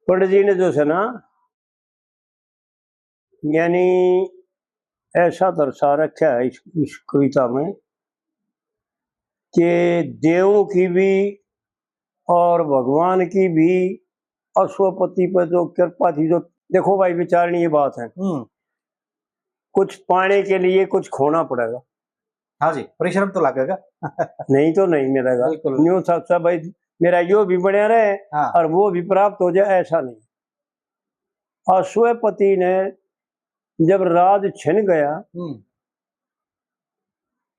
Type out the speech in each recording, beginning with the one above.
पंडित जी ने जो है ना, यानी ऐसा दर्शा रखा है इस कविता में कि देवों की भी और भगवान की भी अश्वपति पर जो कृपा थी। जो देखो भाई, विचारणीय बात है। कुछ पाने के लिए कुछ खोना पड़ेगा। हाँ जी, परिश्रम तो लगेगा। नहीं तो नहीं मिलेगा। न्यू सब भाई मेरा यो भी बढ़िया रहे हाँ। और वो भी प्राप्त हो जाए, ऐसा नहीं। अश्वपति ने जब राज छिन गया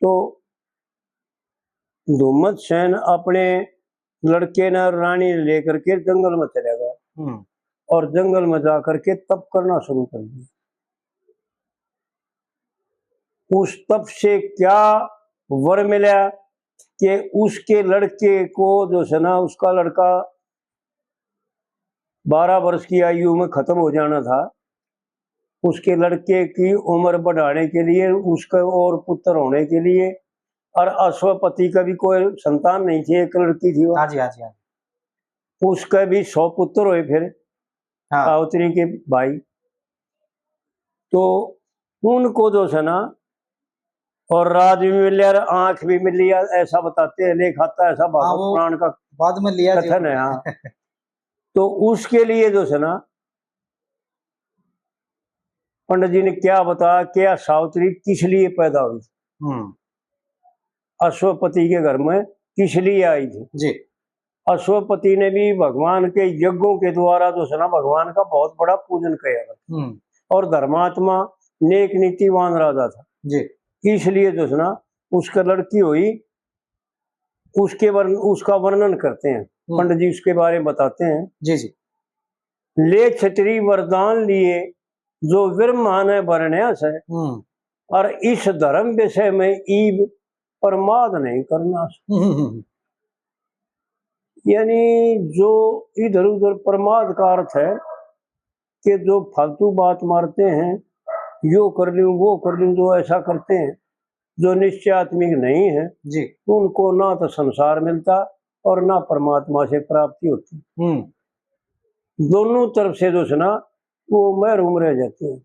तो धूमत सेन अपने लड़के ने रानी लेकर के जंगल में चला गया और जंगल में जाकर के तप करना शुरू कर दिया। उस तप से क्या वर मिला कि उसके लड़के को जो है ना, उसका लड़का 12 वर्ष की आयु में खत्म हो जाना था। उसके लड़के की उम्र बढ़ाने के लिए, उसका और पुत्र होने के लिए, और अश्वपति का भी कोई संतान नहीं थी, एक लड़की थी। हाँ जी, हाँ जी, हाँ जी। उसका भी 100 पुत्र हुए फिर सावित्री के भाई। तो उनको जो है ना, और राज भी मिल लिया, आंख भी मिल लिया, ऐसा बताते हैं लेख आता, ऐसा भागवत पुराण का बाद में लिया कथन है। हाँ। तो उसके लिए जो है ना, पंडित जी ने क्या बताया, क्या सावित्री किस लिए पैदा हुई, अश्वपति के घर में किस लिए आई थी जी। अश्वपति ने भी भगवान के यज्ञों के द्वारा जो है ना, भगवान का बहुत बड़ा पूजन किया था और धर्मात्मा नेक नीतिवान राजा था जी। इसलिए जो है ना, उसका लड़की हुई, उसका वर्णन करते हैं पंडित जी, उसके बारे में बताते हैं जी जी। ले क्षत्रिय वरदान लिए जो ब्रह्मा ने वर्ण्यास है, और इस धर्म विषय में ईब प्रमाद नहीं करना। यानी जो इधर उधर प्रमाद का अर्थ है कि जो फालतू बात मारते हैं, यो कर लूं वो कर लूं, जो ऐसा करते हैं, जो निश्चयात्मिक नहीं है जी, उनको ना तो संसार मिलता और ना परमात्मा से प्राप्ति होती। दोनों तरफ से जो है ना, वो महरूम रह जाते हैं,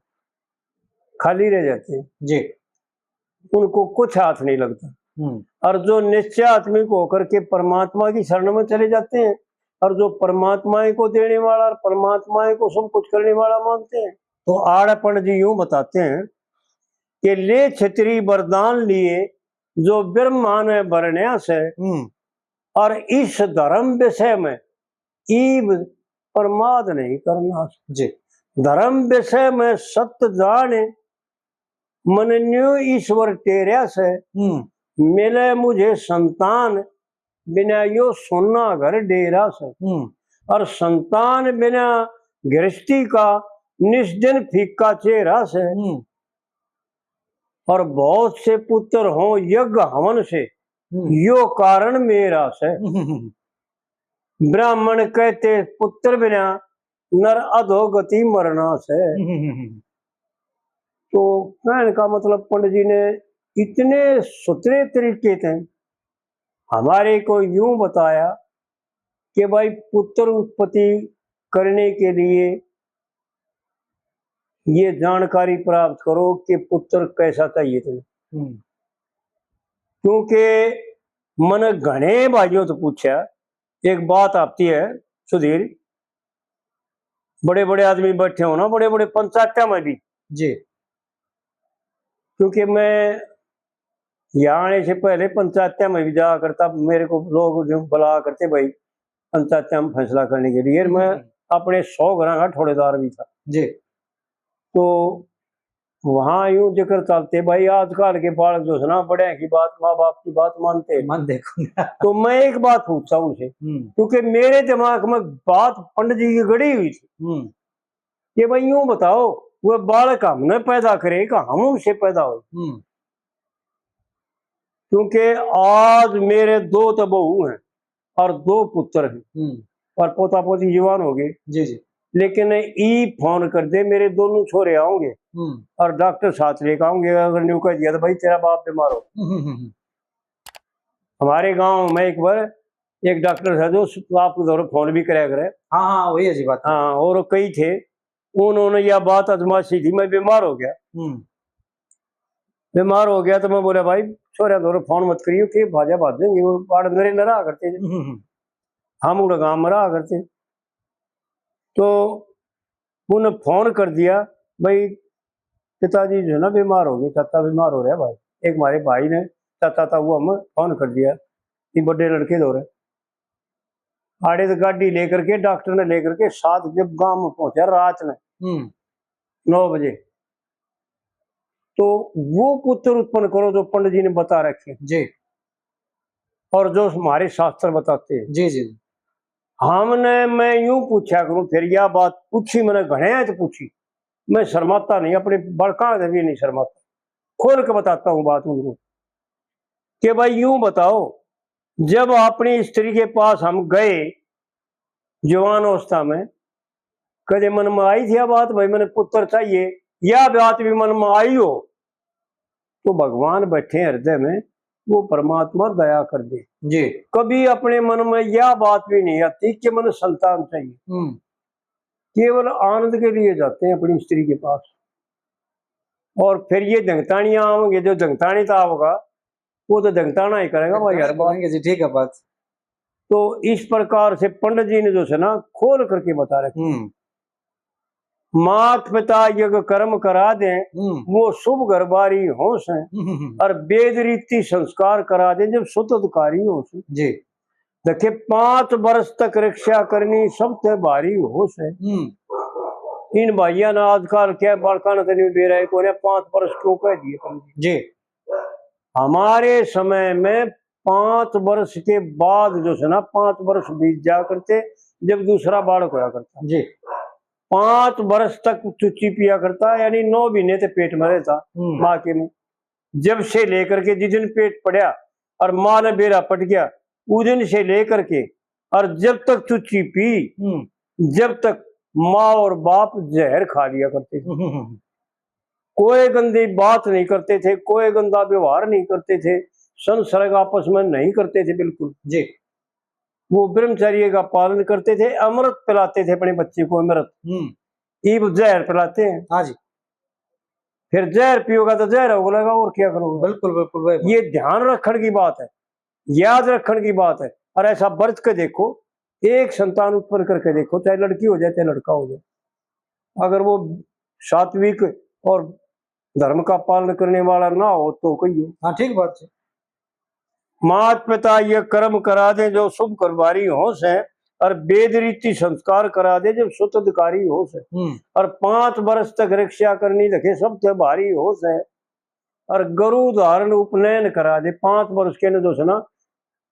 खाली रह जाते हैं जी, उनको कुछ हाथ नहीं लगता। और जो निश्चयात्मिक होकर के परमात्मा की शरण में चले जाते हैं, और जो परमात्मा को देने वाला और परमात्मा को सब कुछ करने वाला मानते हैं, तो आड़पण जी यूं बताते हैं कि ले क्षत्रिय वरदान लिए जो ब्रह्मा ने वर्ण्यास है, और इस धर्म विषय में ईब प्रमाद नहीं करना जी। धर्म विषय में सत्य जाने मनन्यो ईश्वर तेरा से, मिले मुझे संतान बिना यो सोना घर डेरा से। और संतान बिना गृहस्थी का निष्दिन फीका चेहरा से, और बहुत से पुत्र हो यज्ञ हवन से, यो कारण मेरा से। ब्राह्मण कहते पुत्र बिना नर अधोगति मरना से। तो कहने का मतलब पंडित जी ने इतने सुथरे तरीके थे हमारे को यूं बताया कि भाई पुत्र उत्पत्ति करने के लिए ये जानकारी प्राप्त करो कि पुत्र कैसा चाहिए तुम्हें। क्योंकि मन घने भाइयों तो पूछा, एक बात आती है सुधीर, बड़े बड़े आदमी बैठे हो ना, बड़े बड़े पंचायत में भी जी, क्योंकि मैं यहाँ आने से पहले पंचायत में भी जाया करता, मेरे को लोग जो बुला करते भाई पंचायत में फैसला करने के लिए, मैं अपने 100 घरों का ठोड़ेदार भी था जी। तो वहाँ यूं जिक्र चलते भाई, आजकल के बालक जो है ना, बड़े की बात, माँ बाप की बात मानते मन देखो। तो मैं एक बात पूछता हूँ उनसे, क्योंकि मेरे दिमाग में बात पंडित जी की गड़ी हुई थी कि भाई यूं बताओ, वो बालक हमने पैदा करे का हम उनसे पैदा हो। क्योंकि आज मेरे 2 तो बहू हैं और 2 पुत्र हैं, और पोता पोती जवान हो गए जी जी। लेकिन ई फोन कर दे, मेरे दोनों छोरे आओगे और डॉक्टर साथ लेकर आऊंगे, अगर न्यू कह दिया तो भाई तेरा बाप बीमार हो। हमारे गांव में एक बार एक डॉक्टर था जो आपको दौर फोन भी कराया करे। हाँ हाँ वही अजीब बात है। हाँ, और कई थे, उन्होंने यह बात आजमाई थी। मैं बीमार हो गया, बीमार हो गया तो मैं बोला भाई छोरा दौर फोन मत करियो कि भाजा भाज देंगे, वो पाड़ मेरे न रहा करते थे, हम उड़ा गाँव में रहा करते। तो उन्हें फोन कर दिया, भाई पिताजी जो है ना बीमार हो गए, चाचा बीमार हो रहा है भाई। एक हमारे भाई ने चाचा था वो हमें फोन कर दिया कि बड़े लड़के दो रहे आड़े, तो गाड़ी लेकर के डॉक्टर ने लेकर के 7 जब गांव में पहुंचा रात में 9 बजे, तो वो पुत्र उत्पन्न करो जो पंडित जी ने बता रखे जी, और जो हमारे शास्त्र बताते हैं। जी जी हमने, मैं यूं पूछा करूं, फिर यह बात पूछी मैंने घने तो पूछी, मैं शर्माता नहीं, अपने बड़का भी नहीं शर्माता, खोल के बताता हूँ बात उनको कि भाई यूं बताओ, जब अपनी स्त्री के पास हम गए जवान अवस्था में, कदे मन में आई थी बात भाई मैंने पुत्र चाहिए, या बात भी मन में आई हो तो भगवान बैठे हृदय में, वो परमात्मा दया कर दे जी। कभी अपने मन में यह बात भी नहीं आती कि मन संतान चाहिए, केवल आनंद के लिए जाते हैं अपनी स्त्री के पास। और फिर ये दंगतानियां आओगे, जो दंगतानी था होगा वो तो दंगताना ही करेगा भाई हर बात जी, ठीक है बात। तो इस प्रकार से पंडित जी ने जो है ना खोल करके बता रखे, मात पिता यज्ञ कर्म करा दें वो शुभ घरबारी हो से, और वेद रीति संस्कार करा दें जब सुतधिकारी हो से। जी, देखिए 5 वर्ष तक रक्षा करनी सबसे भारी हो से। इन भाइया ना आजकल क्या बड़का न दे रहे को 5 वर्ष क्यों कह दिए जी। हमारे समय में 5 वर्ष के बाद जो है ना 5 वर्ष बीत जा करते जब दूसरा बालक होया करता जी। 5 वर्ष तक चुच्ची पिया करता, यानी 9 महीने तक पेट में रहता माँ के में। जब से लेकर के जिस दिन पेट पड़ा और माँ ने बेरा पट गया उस दिन से लेकर के और जब तक चुच्ची पी जब तक माँ और बाप जहर खा लिया करते थे। कोई गंदी बात नहीं करते थे, कोई गंदा व्यवहार नहीं करते थे, संसर्ग आपस में नहीं करते थे बिल्कुल जी। वो ब्रह्मचर्य का पालन करते थे, अमृत पिलाते थे अपने बच्चे को, अमृत ईब जहर पिलाते हैं। हाँ जी। फिर जहर पियोगा तो जहर हो लगेगा और क्या करोगे। बिल्कुल बिल्कुल ये ध्यान रखने की बात है, याद रखने की बात है। और ऐसा बरत के देखो, एक संतान उत्पन्न करके देखो, चाहे लड़की हो जाए चाहे लड़का हो जाए, अगर वो सात्विक और धर्म का पालन करने वाला ना हो तो कहिए। हाँ ठीक बात है। मात पिता ये कर्म करा दे जो शुभ करवारी हो से, और वेद रीति संस्कार करा दे जब सुतधिकारी हो से, और 5 वर्ष तक रक्षा करनी देखे सबसे भारी हो से, और गुरु धारण उपनयन करा दे 5 वर्ष के जो है ना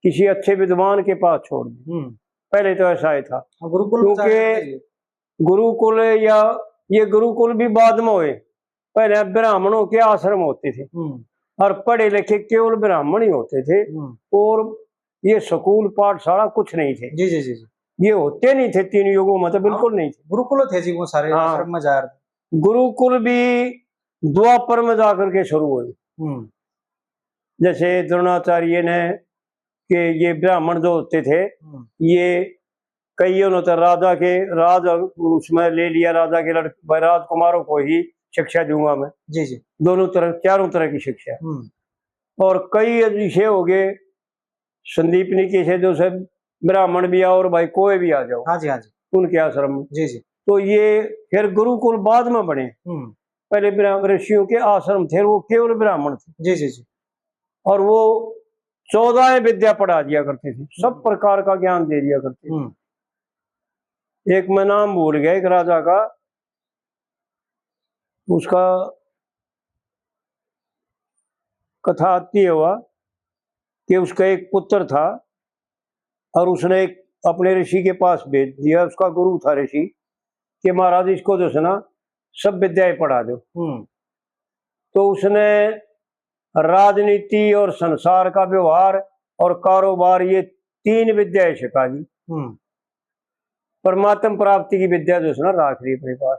किसी अच्छे विद्वान के पास छोड़ दे। पहले तो ऐसा ही था, क्योंकि गुरुकुल या ये गुरुकुल भी बाद में हुए, पहले ब्राह्मणों के आश्रम होते थे और पढ़े लिखे केवल ब्राह्मण ही होते थे, और ये स्कूल पाठशाला कुछ नहीं थे। जी जी जी जी। ये होते नहीं थे 3 युगों में, तो बिल्कुल नहीं थे। गुरुकुल थे जी वो सारे आश्रम में जा रहे। गुरुकुल भी द्वापर में जाकर के शुरू हुए, जैसे द्रोणाचार्य ने कि ये ब्राह्मण जो होते थे ये कईयों ने तो राजा के राज उसमें ले लिया, राजा के लड़के राजकुमारों को ही शिक्षा दूंगा मैं। जी जी। दोनों तरह, चारों तरह की शिक्षा। और कई ऐसे हो गए संदीपनी के से जो सब ब्राह्मण भी आओ और भाई कोई भी आ जाओ। हाँ जी हाँ जी। उनके आश्रम में। जी जी। तो ये फिर गुरुकुल बाद में बने, पहले ऋषियों के आश्रम थे, वो केवल ब्राह्मण थे। जी जी जी। और वो 14 विद्या पढ़ा दिया करते थे, सब प्रकार का ज्ञान दे दिया करते थे। एक मैं नाम भूल गया एक राजा का, उसका कथा आती हुआ कि उसका एक पुत्र था और उसने एक अपने ऋषि के पास भेज दिया, उसका गुरु था ऋषि, कि महाराज इसको जो है ना सब विद्याएं पढ़ा दो। तो उसने राजनीति और संसार का व्यवहार और कारोबार ये 3 विद्याएं सिखा दी। परमात्म प्राप्ति की विद्या जो है ना रख ली अपने पास।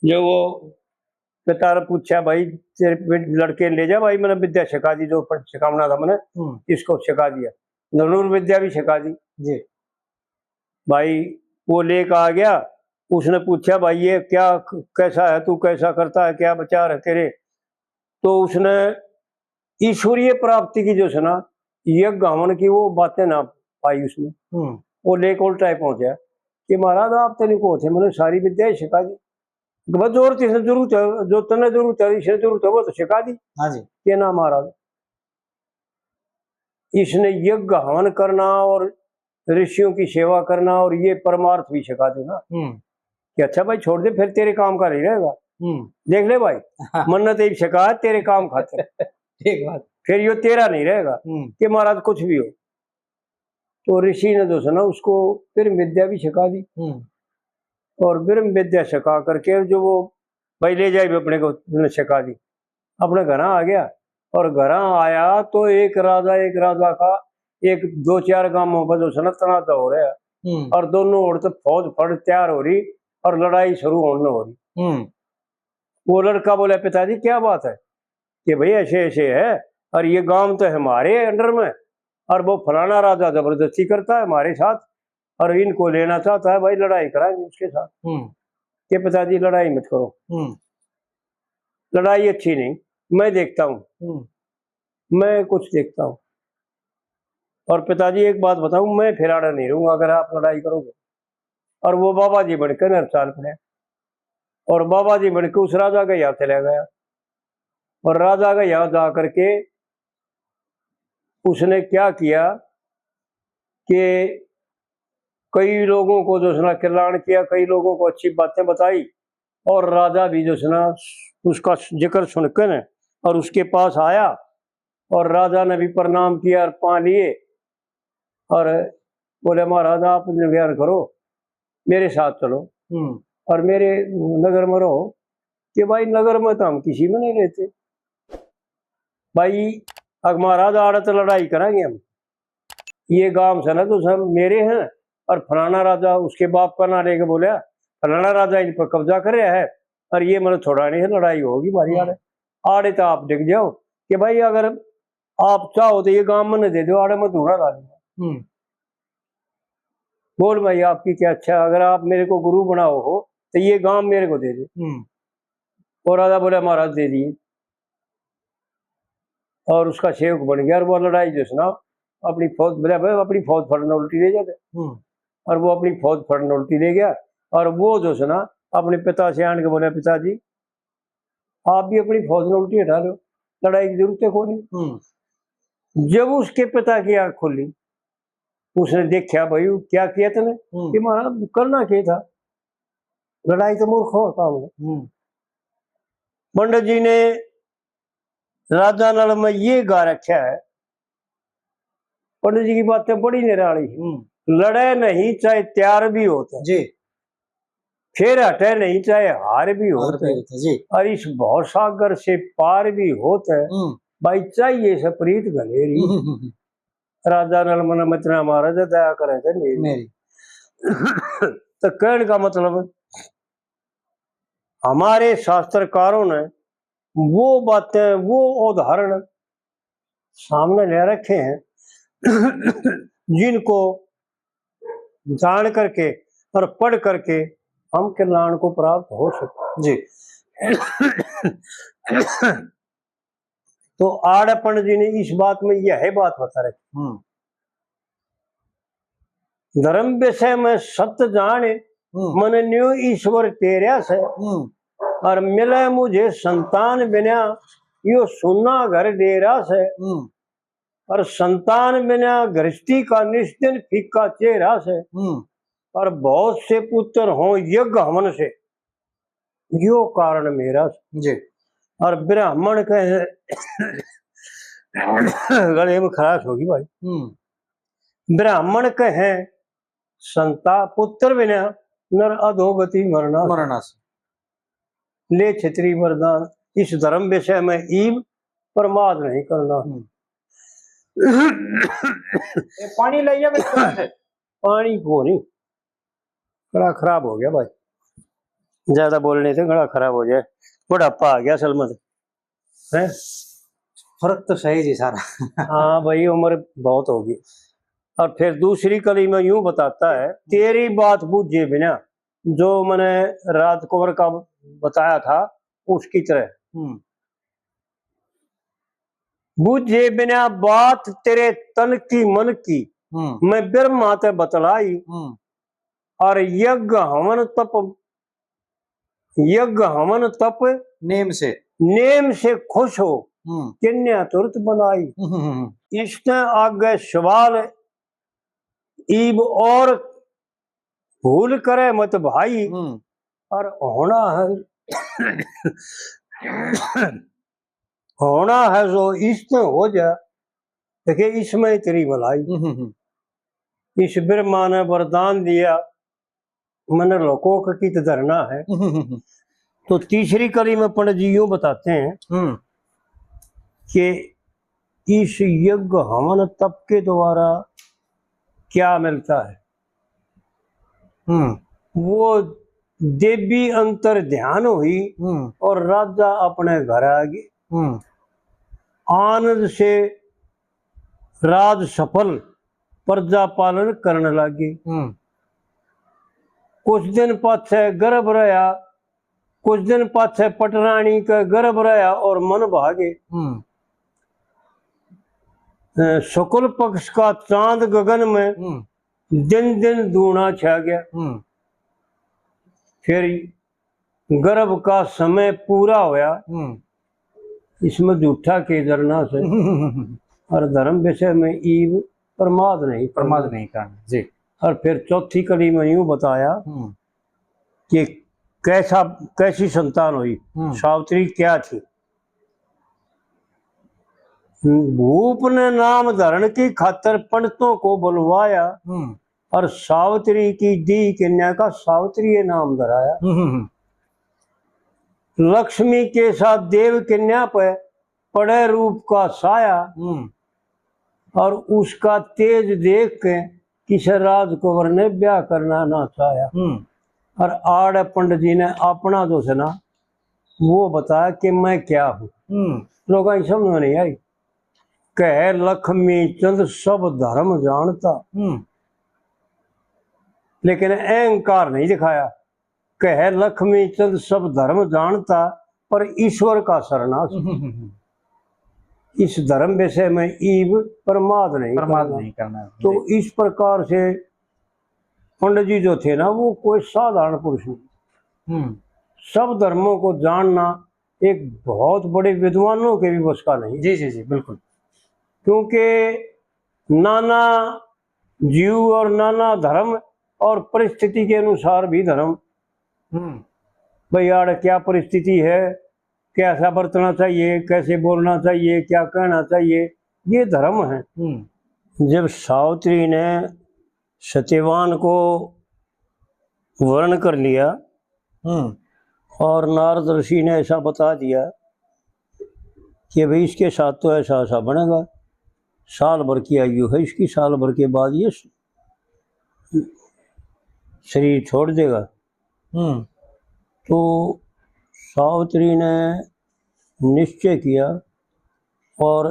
जो वो पिता ने पूछा भाई तेरे लड़के ले जा, भाई मैंने विद्या सिखा दी, जो सिखाना था मैंने इसको सिखा दिया। धनुर्विद्या भी सिखा दी जी। भाई। वो लेकर आ गया, उसने पूछा भाई ये क्या कैसा है, तू कैसा करता है, क्या विचार है तेरे। तो उसने ईश्वरीय प्राप्ति की जो सुना यज्ञ हवन की वो बातें ना पाई उसमें। वो लेकर उल्टा पहुंचा कि महाराज आप तेन को थे, मैंने सारी विद्या सिखा दी। बस जरूरत है, जरूरत है, जो तने जरूरत है, इसे जरूरत है वो तो सिखा दी। हाँ जी। के ना महाराज, इसने यज्ञ हवन करना और ऋषियों की सेवा करना और ये परमार्थ भी सिखा दी ना कि अच्छा भाई छोड़ दे, फिर तेरे काम का नहीं रहेगा। देख ले भाई, मन्नत एक शिकायत तेरे काम खाते ठीक बात। फिर ये तेरा नहीं रहेगा कि महाराज कुछ भी हो। तो ऋषि ने जो सुना उसको फिर विद्या भी सिखा दी और ब्रह्म विद्या सिखा करके जो वो भाई ले जाए अपने को सिखा दी। अपने घर आ गया और घर आया तो एक राजा का एक 2-4 गांवों पर जो सना तनाजा हो रहा है और दोनों ओर तो फौज फड़ तैयार हो रही और लड़ाई शुरू होने हो रही। वो लड़का बोला पिताजी क्या बात है कि भाई ऐसे ऐसे है और ये गांव तो हमारे अंडर में और वो फलाना राजा जबरदस्ती करता है हमारे साथ और इनको लेना चाहता है, भाई लड़ाई कराएंगे उसके साथ। कि पिताजी लड़ाई मत करो, लड़ाई अच्छी नहीं, मैं देखता हूँ, मैं कुछ देखता हूँ। और पिताजी एक बात बताऊं, मैं फिर आड़ा नहीं रहूंगा अगर आप लड़ाई करोगे। और वो बाबा जी बढ़कर नरचाल पड़े और बाबा जी बढ़कर उस राजा का यहाँ चला गया और राजा का यहाँ जा करके उसने क्या किया कि कई लोगों को जो सुना कल्याण किया, कई लोगों को अच्छी बातें बताई और राजा भी जो सुना उसका जिक्र सुनकर न और उसके पास आया और राजा ने भी प्रणाम किया और पा लिए और बोले महाराज आप निर्णय करो, मेरे साथ चलो और मेरे नगर में रहो। कि भाई नगर में तो हम किसी में नहीं रहते भाई, अगर महाराज आड़े तो लड़ाई करेंगे हम, ये गांव से ना तो सब मेरे हैं और फलाना राजा उसके बाप का ना लेके बोले फलाना राजा इन पर कब्जा कर रहा है और ये मतलब थोड़ा नहीं है, लड़ाई होगी हमारी आड़े। आड़े तो आप दिख जाओ कि भाई अगर आप चाहो तो ये गांव में न दे दो, आड़े में धूड़ा डालूंगा। बोल भाई आपकी क्या अच्छा, अगर आप मेरे को गुरु बनाओ हो तो ये गांव मेरे को दे दे। और राजा बोला महाराज दे दिए और उसका सेवक बन गया और वो लड़ाई जो सुना अपनी फौज अपनी फौज फड़ना उल्टी ले जाते और वो अपनी फौज फड़ना उल्टी ले गया और वो जो सुना अपने पिता से आन के बोला पिताजी आप भी अपनी फौज में उल्टी हटा लो, लड़ाई की जरूरत है कोई नहीं। जब उसके पिता की आंख खुली उसने देखा भाई क्या किया तूने कि महाराज करना क्या था, लड़ाई तो मूर्ख हो काम है। पंडित जी ने राजा नल में ये गा रखा है, पंडित जी की बातें बड़ी निराली, लड़े नहीं चाहे त्यार भी होता जी, फिर हटे नहीं चाहे हार भी होता जी, और इस भव सागर से पार भी होता है भाई, चाहिए से प्रीत गलेरी। राजा नल मन मतना महाराज दया करे थे मेरी। तो कहने का मतलब हमारे शास्त्रकारों ने वो बातें वो उदाहरण सामने ले रखे हैं जिनको जान करके और पढ़ करके हम कल्याण को प्राप्त हो सकते जी। तो आड़ पंडित जी ने इस बात में यह बात बता रखी, धर्म विषय में सत्य जाने मन न्यू ईश्वर तेरा से और मिले मुझे संतान बिना यो सुना घर डेरा से और संतान बिना गृहस्थी का निश्चित फीका चेहरा से और बहुत से पुत्र हो यज्ञ हवन से यो कारण मेरा जी। और ब्राह्मण कहे गले में खराश होगी भाई, ब्राह्मण कहे संता पुत्र बिना नर अधोगति मरना से ले क्षत्रिय वरदान, इस धर्म विषय में ईव प्रमाद नहीं करना। पानी लाइए पानी को नहीं, गला खराब हो गया भाई, ज्यादा बोलने से गला खराब हो जाए, बुढ़ापा आ गया असल में है। फर्क तो सही जी सारा। हाँ भाई उम्र बहुत होगी। और फिर दूसरी कली में यूं बताता है, तेरी बात बूझे बिना, जो मैंने राजकुंवर का बताया था उसकी तरह, बूझे बिना बात तेरे तन की मन की, मैं ब्रह्मा ते बतलाई, और यज्ञ हवन तप नेम से खुश हो, कन्या तुरंत बनाई। इसने आगे सवाल ईब और भूल करे मत भाई, और होना है जो इसमें हो जा, देखिए इसमें तेरी भलाई। इस ब्रह्मा ने वरदान दिया, मैंने लोकों का कित धरना है। तो तीसरी कली में पंडित जी यूं बताते हैं कि इस यज्ञ हवन तप के द्वारा क्या मिलता है। वो देवी अंतर ध्यान हुई और राजा अपने घर आ गए, आनंद से राज सफल प्रजा पालन करने लगे। कुछ दिन पाछे गर्भ रहा, कुछ दिन पाछे पटरानी का गर्भ रहा और मन भागे। शुक्ल पक्ष का चांद गगन में दिन दिन दूना छा गया। फिर गर्भ का समय पूरा होया, इसमें झूठा के डरना से और धर्म विषय में ईव प्रमाद नहीं करना जी। और फिर चौथी कड़ी में यूं बताया कि कैसी संतान हुई, सावित्री क्या थी। भूप ने नाम धारण की खातर पंडितों को बुलवाया, और सावित्री की दी कन्या का सावित्री नाम धराया। लक्ष्मी के साथ देव कन्या पे पड़े रूप का साया, और उसका तेज देख के किसी राजकुंवर ने ब्याह करना ना चाहा। और आड़ पंडित जी ने अपना जो है ना वो बताया कि मैं क्या हूँ। लोग समझ में नहीं आई। कह लक्ष्मी चंद सब धर्म जानता, लेकिन अहंकार नहीं दिखाया। कह लक्ष्मी चंद सब धर्म जानता, पर ईश्वर का शरणार्थ। इस धर्म विषय में ईव प्रमाद नहीं करना। तो इस प्रकार से पंडित जी जो थे ना वो कोई साधारण पुरुष नहीं। सब धर्मों को जानना एक बहुत बड़े विद्वानों के भी बस का नहीं। जी बिल्कुल। क्योंकि नाना जीव और नाना धर्म और परिस्थिति के अनुसार भी धर्म। भाई यार क्या परिस्थिति है, कैसा बरतना चाहिए, कैसे बोलना चाहिए, क्या कहना चाहिए, ये धर्म है। जब सावित्री ने सत्यवान को वर्ण कर लिया और नारद ऋषि ने ऐसा बता दिया कि भाई इसके साथ तो ऐसा ऐसा बनेगा, साल भर की आयु है इसकी, साल भर के बाद ये शरीर छोड़ देगा। तो सावित्री ने निश्चय किया और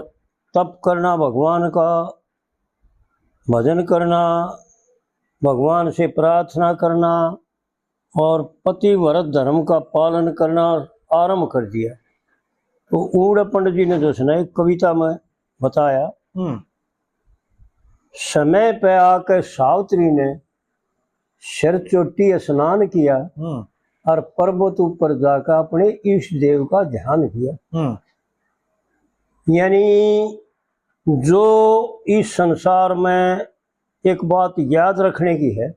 तप करना, भगवान का भजन करना, भगवान से प्रार्थना करना और पतिव्रत धर्म का पालन करना आरंभ कर दिया। तो ऊड़ पंडित जी ने जो है एक कविता में बताया, समय पे आकर सावित्री ने सिर चोटी स्नान किया और पर्वत ऊपर जाकर अपने इष्ट देव का ध्यान किया। यानी जो इस संसार में एक बात याद रखने की है,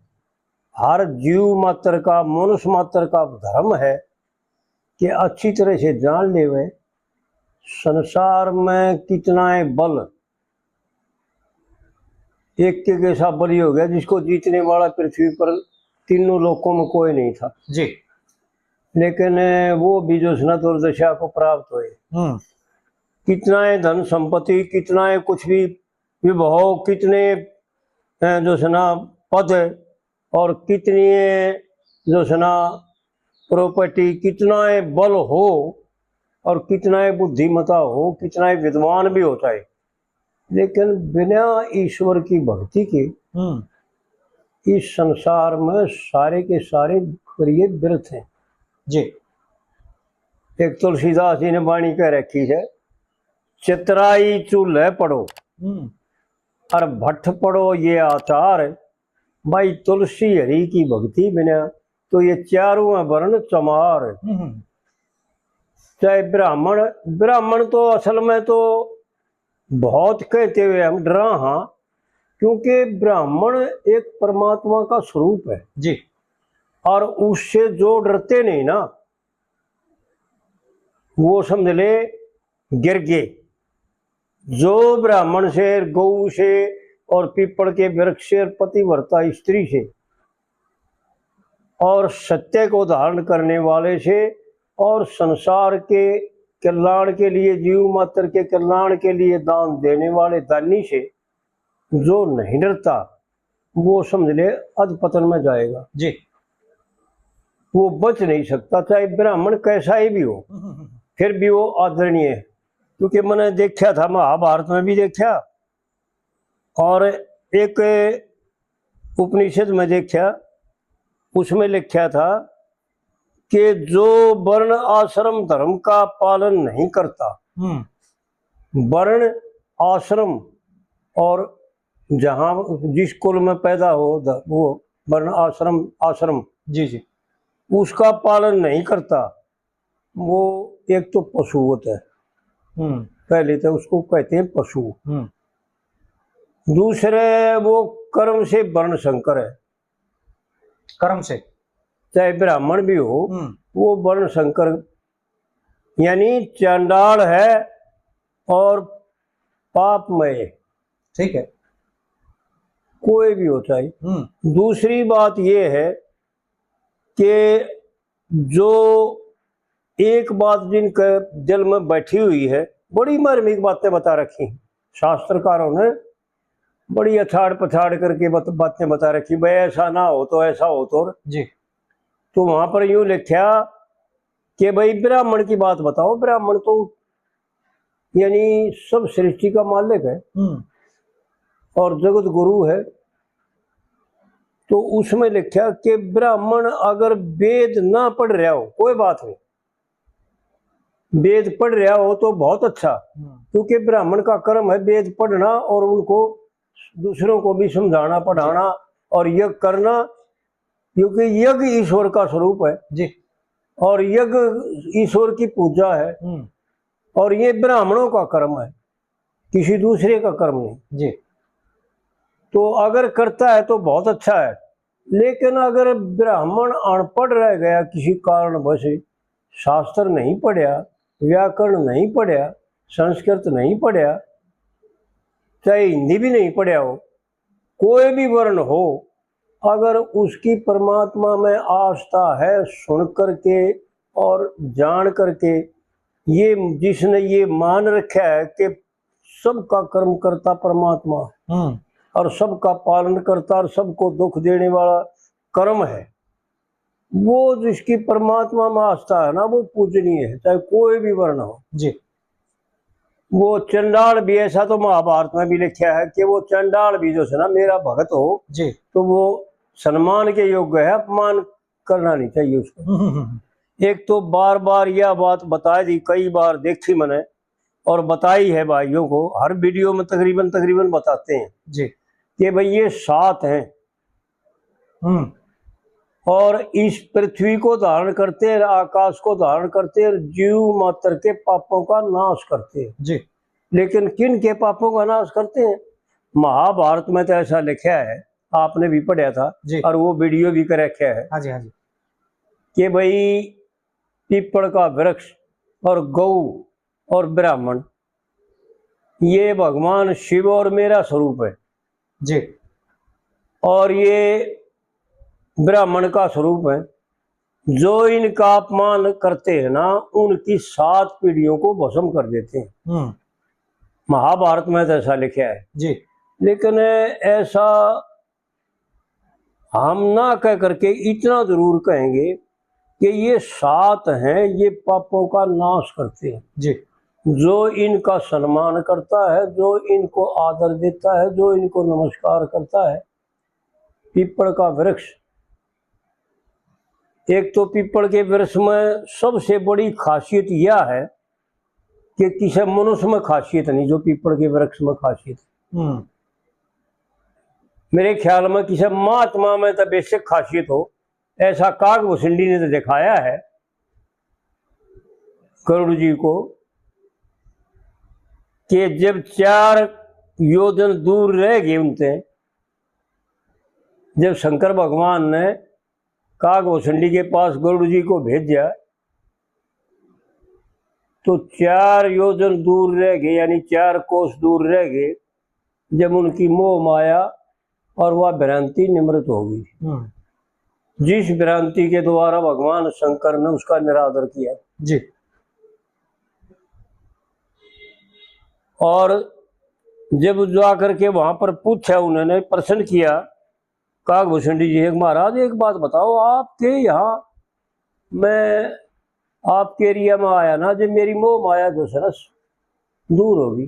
हर जीव मात्र का, मनुष्य मात्र का धर्म है कि अच्छी तरह से जान ले वे संसार में कितना है बल। एक के ऐसा बलि हो गया जिसको जीतने वाला पृथ्वी पर तीनों लोकों में कोई नहीं था जी, लेकिन वो भी जो दुर्दशा को प्राप्त हुए। कितना है धन संपत्ति, कितना है कुछ भी विभव, कितने जो है ना पद और कितनी जो है ना प्रॉपर्टी, कितना है बल हो और कितना है बुद्धिमता हो, कितना है विद्वान भी होता है, लेकिन बिना ईश्वर की भक्ति के इस संसार में सारे के सारे क्रिय व्यर्थ हैं जी। एक तुलसीदास जी ने वाणी कह रखी है, चितराई चूल्हे पड़ो और भट्ट पड़ो ये आचार। भाई तुलसी हरि की भक्ति बिना तो ये चारों वर्ण चमार। चाहे ब्राह्मण, ब्राह्मण तो असल में तो बहुत कहते हुए हम डरा, हाँ, क्योंकि ब्राह्मण एक परमात्मा का स्वरूप है जी। और उससे जो डरते नहीं ना वो समझ ले गिर गए। जो ब्राह्मण से, गौ से और पीपल के वृक्ष से, पतिव्रता स्त्री से और सत्य को धारण करने वाले से और संसार के कल्याण के लिए, जीव मात्र के कल्याण के लिए दान देने वाले दानी से जो नहीं डरता वो समझ ले अधपतन में जाएगा जी। वो बच नहीं सकता, चाहे ब्राह्मण कैसा ही भी हो, फिर भी वो आदरणीय है। क्योंकि मैंने देखा था, महाभारत में भी देखा और एक उपनिषद में देखा, उसमें लिखा था कि जो वर्ण आश्रम धर्म का पालन नहीं करता, वर्ण आश्रम और जहाँ जिस कुल में पैदा हो वो वर्ण आश्रम आश्रम जी जी उसका पालन नहीं करता, वो एक तो पशु होता है, पहले तो उसको कहते हैं पशु। दूसरे वो कर्म से वर्ण संकर है, कर्म से, चाहे ब्राह्मण भी हो वो वर्ण संकर यानी चांडाल है और पापमय, ठीक है, कोई भी हो चाहे। दूसरी बात ये है कि जो एक बात जिनके दिल में बैठी हुई है, बड़ी मार्मिक बातें बता रखी शास्त्रकारों ने, बड़ी अछाड़ पछाड़ करके बातें बता रखी, भाई ऐसा ना हो तो ऐसा हो तो जी। तो वहां पर यूं लिखा कि भाई ब्राह्मण की बात बताओ, ब्राह्मण तो यानी सब सृष्टि का मालिक है और जगत गुरु है। तो उसमें लिखा कि ब्राह्मण अगर वेद ना पढ़ रहा हो कोई बात नहीं, वेद पढ़ रहा हो तो बहुत अच्छा, क्योंकि ब्राह्मण का कर्म है वेद पढ़ना और उनको दूसरों को भी समझाना पढ़ाना और यज्ञ करना, क्योंकि यज्ञ ईश्वर का स्वरूप है जी और यज्ञ ईश्वर की पूजा है और ये ब्राह्मणों का कर्म है, किसी दूसरे का कर्म नहीं जी। तो अगर करता है तो बहुत अच्छा है। लेकिन अगर ब्राह्मण अनपढ़ रह गया किसी कारणवश, शास्त्र नहीं पढ़ा, व्याकरण नहीं पढ़ा, संस्कृत नहीं पढ़ा, चाहे हिंदी भी नहीं पढ़ा हो, कोई भी वर्ण हो, अगर उसकी परमात्मा में आस्था है सुन करके और जान करके, ये जिसने ये मान रखा है कि सबका कर्म करता परमात्मा और सबका पालन करता और सबको दुख देने वाला कर्म है, वो जिसकी परमात्मा में आस्था है ना वो पूजनीय है, चाहे कोई भी वर्ण हो जी। वो चंडाल भी, ऐसा तो महाभारत में भी लिखा है कि वो चंडाल भी जो है ना मेरा भगत हो जी तो वो सम्मान के योग्य है, अपमान करना नहीं चाहिए उसको। एक तो बार बार यह बात बता दी, कई बार देखी मैंने और बताई है भाइयों को, हर वीडियो में तकरीबन बताते हैं जी कि भाई ये 7 हैं और इस पृथ्वी को धारण करते हैं, आकाश को धारण करते हैं, जीव मात्र के पापों का नाश करते हैं जी। लेकिन किन के पापों का नाश करते हैं? महाभारत में तो ऐसा लिखा है, आपने भी पढ़ा था जी। और वो वीडियो भी कर रखा है हाँ जी हाँ जी कि भाई पीपल का वृक्ष और गौ और ब्राह्मण ये भगवान शिव और मेरा स्वरूप है जी। और ये ब्राह्मण का स्वरूप है। जो इनका अपमान करते हैं ना उनकी 7 पीढ़ियों को भस्म कर देते हैं। महाभारत में तो ऐसा लिखा है जी। लेकिन ऐसा हम ना कह करके इतना जरूर कहेंगे कि ये 7 हैं, ये पापों का नाश करते हैं जी। जो इनका सम्मान करता है, जो इनको आदर देता है, जो इनको नमस्कार करता है, पीपल का वृक्ष। एक तो पीपल के वृक्ष में सबसे बड़ी खासियत यह है कि किसी मनुष्य में खासियत नहीं, जो पीपल के वृक्ष में खासियत है। मेरे ख्याल में किसी महात्मा में तो बेशक खासियत हो, ऐसा काकभूषणी ने तो दिखाया है गरुड़ जी को कि जब 4 योजन दूर रह गए उनसे, जब शंकर भगवान ने काकभूषणी के पास गरुड़ जी को भेजा तो 4 योजन दूर रह गए, यानी 4 कोस दूर रह गए, जब उनकी मोह माया और वह भ्रांति निमृत हो गई। जिस भ्रांति के द्वारा भगवान शंकर ने उसका निरादर किया जी। और जब जाकर के वहां पर पूछा, उन्होंने प्रश्न किया काकभूषणी जी, एक महाराज एक बात बताओ, आपके यहाँ मैं आपके एरिया में आया ना, जब मेरी मोह माया जो सरस दूर होगी,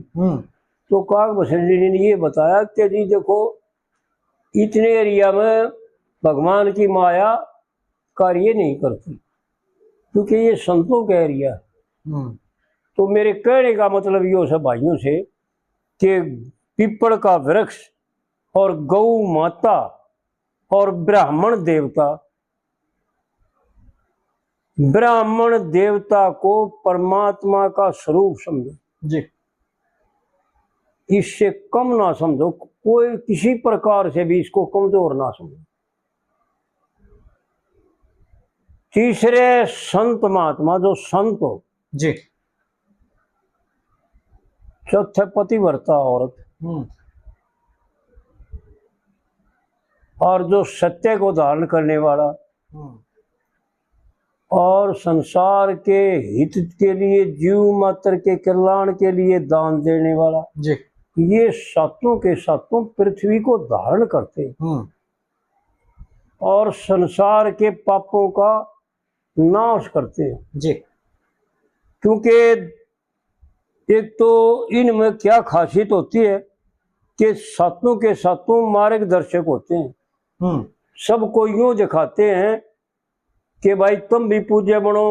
तो काकभूषणी जी ने ये बताया कि जी देखो, इतने एरिया में भगवान की माया कार्य नहीं करती, क्योंकि ये संतों का एरिया। तो मेरे कहने का मतलब ये सब भाइयों से कि पीपल का वृक्ष और गौ माता और ब्राह्मण देवता को परमात्मा का स्वरूप समझो जी। इससे कम ना समझो, कोई किसी प्रकार से भी इसको कमजोर ना समझो। तीसरे संत महात्मा जो संत हो जी। चौथे पतिव्रता औरत, और जो सत्य को धारण करने वाला और संसार के हित के लिए, जीव मात्र के कल्याण के लिए दान देने वाला जी, ये सातों के सातों पृथ्वी को धारण करते और संसार के पापों का नाश करते हैं जी। क्योंकि एक तो इनमें क्या खासियत होती है कि सातों के सातों मार्गदर्शक होते हैं। सबको यूं दिखाते हैं कि भाई तुम भी पूज्य बनो,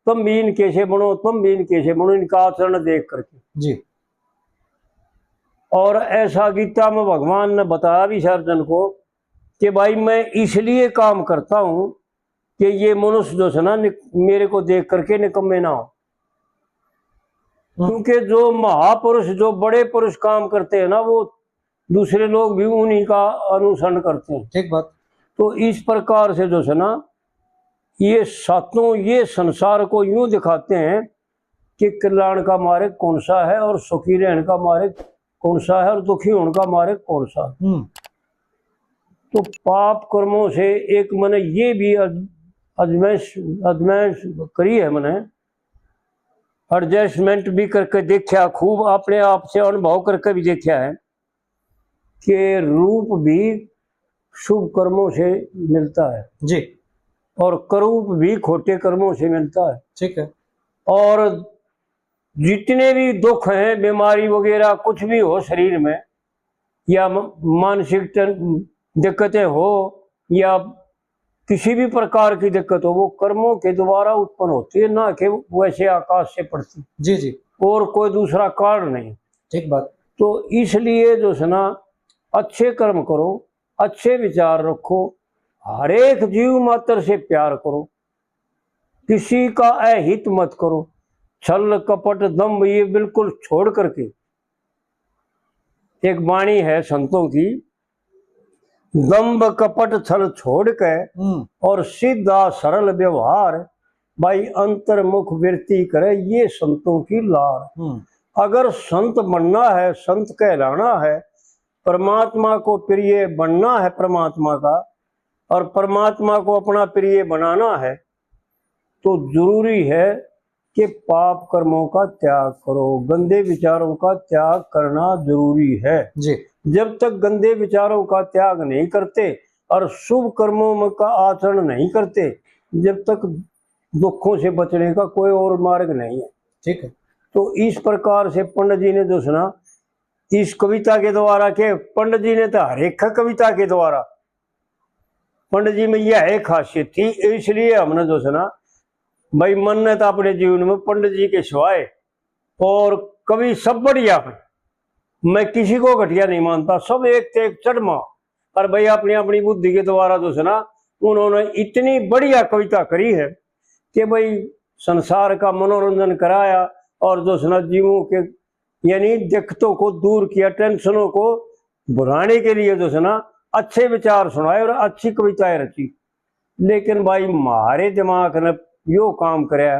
तुम भी इनके से बनो, तुम भी इनके से बनो, इनका आचरण देख करके जी। और ऐसा गीता में भगवान ने बताया भी अर्जुन को कि भाई मैं इसलिए काम करता हूं कि ये मनुष्य जो है ना मेरे को देख करके निकम्मे ना हो, क्योंकि जो महापुरुष, जो बड़े पुरुष काम करते हैं ना, वो दूसरे लोग भी उन्हीं का अनुसरण करते हैं। ठीक बात। तो इस प्रकार से जो है ना ये सातों ये संसार को यूं दिखाते हैं कि कल्याण का मार्ग कौन सा है और सुखी रहने का मार्ग कौन सा है और दुखी होने का मार्ग कौन सा है। तो पाप कर्मों से एक मैंने ये भी अजमेश करी है, मैंने एडजस्टमेंट भी करके देखा, खूब अपने आप से अनुभव करके भी देखा है कि रूप भी शुभ कर्मों से मिलता है जी, और करूप भी खोटे कर्मों से मिलता है। ठीक है। और जितने भी दुख हैं, बीमारी वगैरह कुछ भी हो शरीर में, या मानसिक दिक्कतें हो या किसी भी प्रकार की दिक्कत हो, वो कर्मों के द्वारा उत्पन्न होती है, ना कि वैसे आकाश से पड़ती। जी जी। और कोई दूसरा कारण नहीं। ठीक बात। तो इसलिए जो है ना अच्छे कर्म करो, अच्छे विचार रखो, हर एक जीव मात्र से प्यार करो, किसी का अहित मत करो, छल कपट दम्भ ये बिल्कुल छोड़ करके। एक वाणी है संतों की, दम्भ कपट छल छोड़ के और सीधा सरल व्यवहार, भाई अंतर्मुख वृत्ति करे, ये संतों की लार। अगर संत बनना है, संत कहलाना है, परमात्मा को प्रिय बनना है परमात्मा का, और परमात्मा को अपना प्रिय बनाना है, तो जरूरी है कि पाप कर्मों का त्याग करो, गंदे विचारों का त्याग करना जरूरी है जी। जब तक गंदे विचारों का त्याग नहीं करते और शुभ कर्मों का आचरण नहीं करते, जब तक दुखों से बचने का कोई और मार्ग नहीं है। ठीक है। तो इस प्रकार से पंडित जी ने जो सुना इस कविता के द्वारा के पंडित जी ने तो हर एक कविता के द्वारा पंडित जी में यह एक खासियत थी, इसलिए हमने जो सुना भाई मन ने तो अपने जीवन में पंडित जी के सिवाय और कवि सब बढ़िया है, मैं किसी को घटिया नहीं मानता, सब एक से एक चढ़मा। और भाई अपनी अपनी बुद्धि के द्वारा जो सुना उन्होंने इतनी बढ़िया कविता करी है कि भाई संसार का मनोरंजन कराया और जो सुना जीवों के यानी दिक्कतों को दूर किया, टेंशनों को भुलाने के लिए जो सुना अच्छे विचार सुनाए और अच्छी कविताएं रची। लेकिन भाई हमारे दिमाग ने यो काम कराया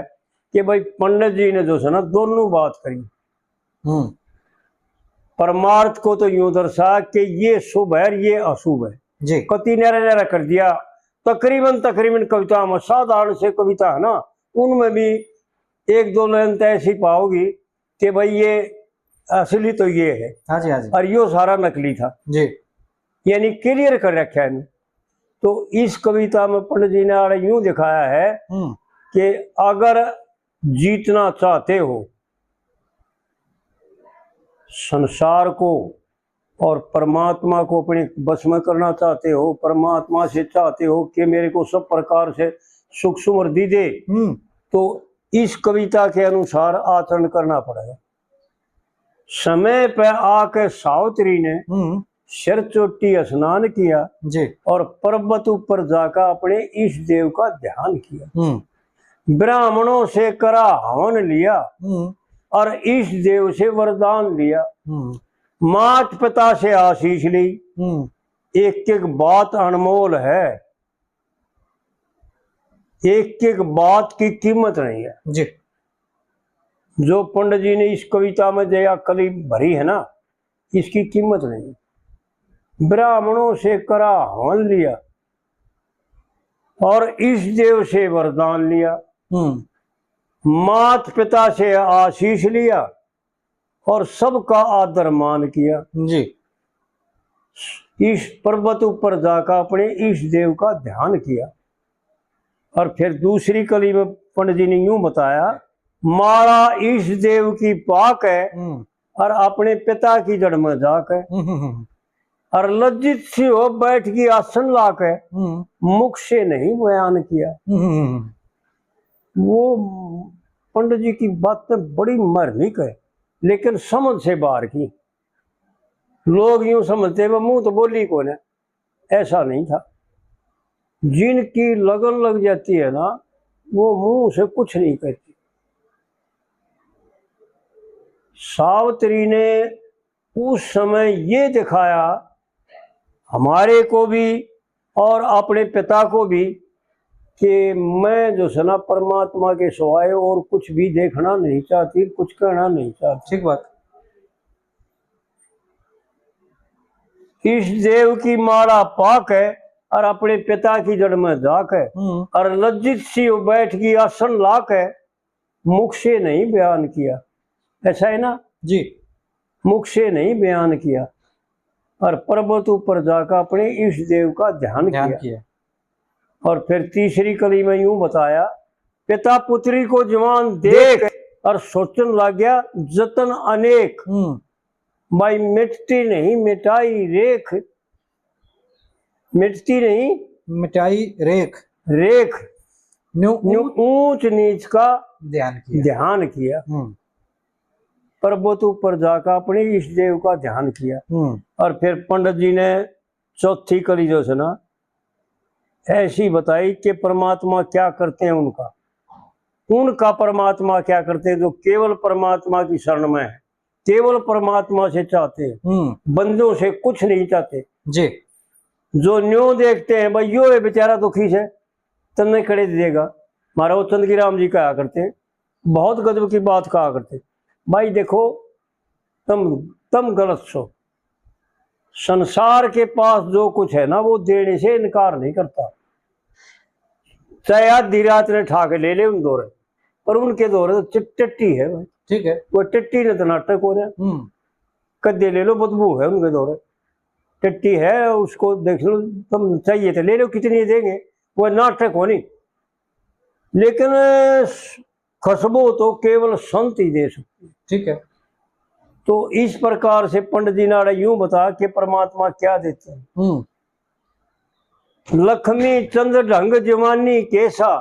कि भाई पंडित जी ने जो सुना दोनों बात करी। परमार्थ को तो यूं दर्शा कि ये शुभ है ये अशुभ है जी, कति नरा नरा कर दिया। तकरीबन कविता में साधारण से कविता है ना, उनमें भी एक दो लाइन तो ऐसी पाओगी कि भाई ये असली तो ये है, हाँ जी, हाँ जी, और यो सारा नकली था जी, यानी क्लियर कर रखा है। तो इस कविता में पंडित जी ने यूं दिखाया है कि अगर जीतना चाहते हो संसार को और परमात्मा को अपने बस में करना चाहते हो, परमात्मा से चाहते हो कि मेरे को सब प्रकार से सुख समृद्धि दे, तो इस कविता के अनुसार आचरण करना पड़ेगा। समय पे आके सावित्री ने सिर चोटी स्नान किया जी, और पर्वत ऊपर जाकर अपने इष्ट देव का ध्यान किया, ब्राह्मणों से करा हवन लिया और इष्ट देव से वरदान लिया, मात पिता से आशीष ली। एक एक बात अनमोल है, एक एक बात की कीमत नहीं है जी, जो पंडित जी ने इस कविता में जया कली भरी है ना, इसकी कीमत नहीं। ब्राह्मणों से करा हवन लिया और इष्ट देव से वरदान लिया, मात पिता से आशीष लिया और सबका आदर मान किया जी, इस पर्वत ऊपर जाकर अपने इष्ट देव का ध्यान किया। और फिर दूसरी कली में पंडित जी ने यूं बताया, मारा इष्ट देव की पाक है और अपने पिता की जड़ में जाकर और लज्जित सी हो बैठ की आसन लाकर मुख से नहीं बयान किया। वो पंडित जी की बातें बड़ी मार्मिक है लेकिन समझ से बाहर की। लोग यूं समझते वो मुंह तो बोली कौन है, ऐसा नहीं था। जिनकी लगन लग जाती है ना वो मुंह से कुछ नहीं कहती। सावित्री ने उस समय ये दिखाया हमारे को भी और अपने पिता को भी कि मैं जो सना परमात्मा के सिवाय और कुछ भी देखना नहीं चाहती, कुछ कहना नहीं चाहती। ठीक बात। इस देव की माला पाक है और अपने पिता की जड़ में जाक है और लज्जित सी बैठ की आसन लाक है, मुख से नहीं बयान किया। ऐसा है ना जी, मुख से नहीं बयान किया और पर्वत ऊपर जाकर अपने इष्ट देव का ध्यान किया। और फिर तीसरी कली में यूं बताया, पिता पुत्री को जवान देख और सोचन लग गया जतन अनेक, भाई मिटती नहीं मिटाई रेख, मिटती नहीं मिटाई रेख, रेख ऊंच नीच का ध्यान किया। पर्वत ऊपर जाकर अपने इष्ट देव का ध्यान किया। और फिर पंडित जी ने चौथी कली जो है ना ऐसी बताई कि परमात्मा क्या करते हैं, उनका परमात्मा क्या करते हैं जो केवल परमात्मा की शरण में है, केवल परमात्मा से चाहते हैं, बंदों से कुछ नहीं चाहते जी। जो न्यू देखते हैं भाई यो है बेचारा दुखी से तन्ने खड़े देगा। महाराज चंद की राम जी कहा करते, बहुत गजब की बात कहा करते, भाई देखो तुम गलत सो, संसार के पास जो कुछ है ना वो देने से इनकार नहीं करता, चाहे आधी रात ने ठाके ले ले उन दौरे, पर उनके दौरे तो टट्टी है भाई। ठीक है, वो टट्टी ने तो नाटक हो रहा, कद्दे ले लो बदबू है उनके दौरे, टट्टी है उसको देख लो, तुम चाहिए तो ले लो कितनी देंगे, वो नाटक हो नहीं। लेकिन खुशबू तो केवल संत ही दे सकते। ठीक है। तो इस प्रकार से पंडित जी ने यूं बता कि परमात्मा क्या देते हैं। लक्ष्मी चंद्र ढंग जवानी कैसा,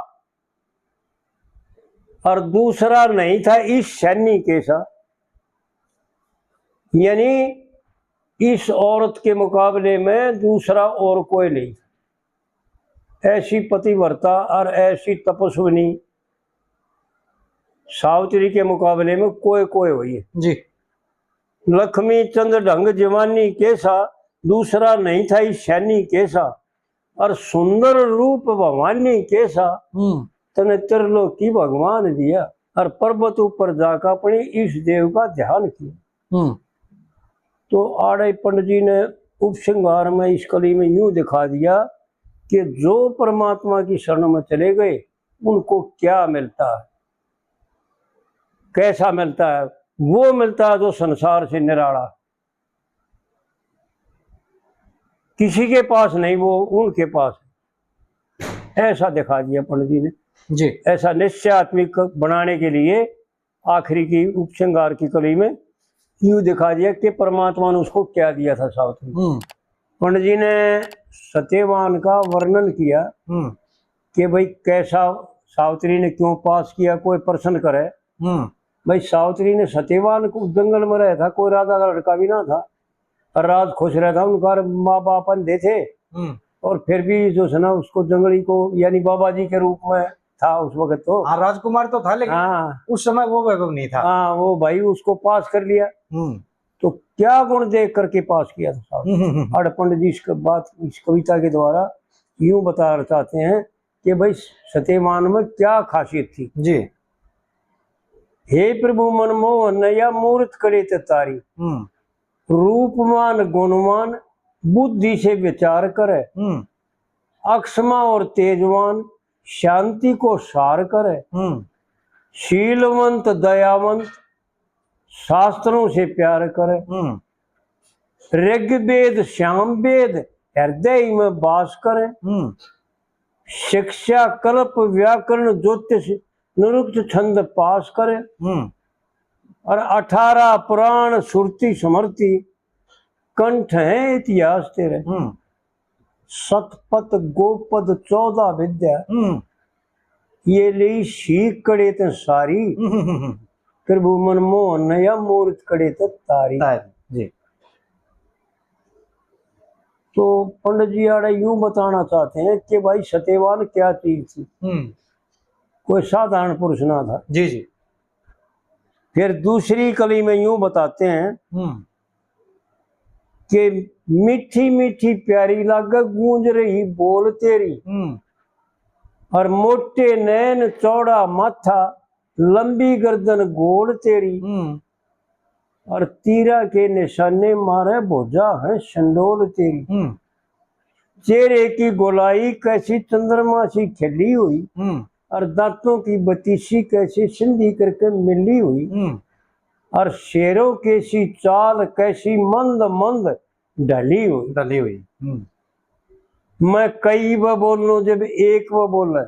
और दूसरा नहीं था इस सैनी कैसा, यानी इस औरत के मुकाबले में दूसरा और कोई नहीं था। ऐसी पतिव्रता और ऐसी तपस्विनी सावित्री के मुकाबले में कोई हुई है जी। लक्ष्मी चंद्र ढंग जवानी कैसा, दूसरा नहीं था इस सैनी कैसा, और सुंदर रूप भवानी कैसा, तने त्रिलोकी भगवान दिया, और पर्वत ऊपर जाकर अपने इस देव का ध्यान किया। तो आड़े पंडित जी ने उपसंहार में इस कली में यूं दिखा दिया कि जो परमात्मा की शरण में चले गए उनको क्या मिलता है, कैसा मिलता है। वो मिलता है जो संसार से निराला, किसी के पास नहीं, वो उनके पास है। ऐसा दिखा दिया पंडित जी ने जी। ऐसा निश्चयात्मिक बनाने के लिए आखिरी की उपसंहार की कली में यूं दिखा दिया कि परमात्मा ने उसको क्या दिया था सावित्री। पंडित जी ने सत्यवान का वर्णन किया कि भाई कैसा सावित्री ने क्यों पास किया, कोई प्रश्न करे। भाई सावित्री ने सत्यवान को जंगल में रहा था, कोई राजा का लड़का भी ना था, और राज खुश रहता, उनका माँ बाप अंधे थे, और फिर भी जो है ना उसको जंगली को यानी बाबा जी के रूप में था उस वक्त। तो हाँ, राजकुमार तो था, लेकिन उस समय वो वैभव नहीं था। हाँ, वो भाई उसको पास कर लिया। तो क्या गुण देख करके पास किया था। और पंडित जी इस कविता के द्वारा यूं बता चाहते हैं कि भाई सत्यवान में क्या खासियत थी। जी। हे प्रभु मनमोहन या मूर्त करे तारी, रूपमान गुणवान बुद्धि से विचार करे, अक्षमा और तेजवान शांति को सार करे, शीलवंत दयावंत शास्त्रों से प्यार करे, ऋग्वेद श्याम वेद हृदय में वास करे, शिक्षा कल्प व्याकरण ज्योतिष निरुक्त छंद पास करे, और 18 पुराण सुरती समर्ति कंठ है इतिहास तेरे, सतपथ गोपद 14 विद्या ये ली सीख कड़े ते सारी, प्रभु मनमोहन या मूर्त कड़े ते तारी। जी। तो पंडित जी आड़े यूं बताना चाहते हैं कि भाई सत्यवान क्या चीज थी, कोई साधारण पुरुष ना था। जी जी। फिर दूसरी कली में यूं बताते हैं कि मीठी मीठी प्यारी लागे गूंज रही बोल तेरी, और मोटे नैन चौड़ा माथा लंबी गर्दन गोल तेरी, और तीरा के निशाने मारे भुजा है शंडोल तेरी, चेहरे की गोलाई कैसी चंद्रमा सी खिली हुई, और दांतों की बतीसी कैसी सिंधी करके मिली हुई, और शेरों की सी चाल कैसी मंद मंद ढली हुई। मैं कई व बोल लूं जब एक व बोले,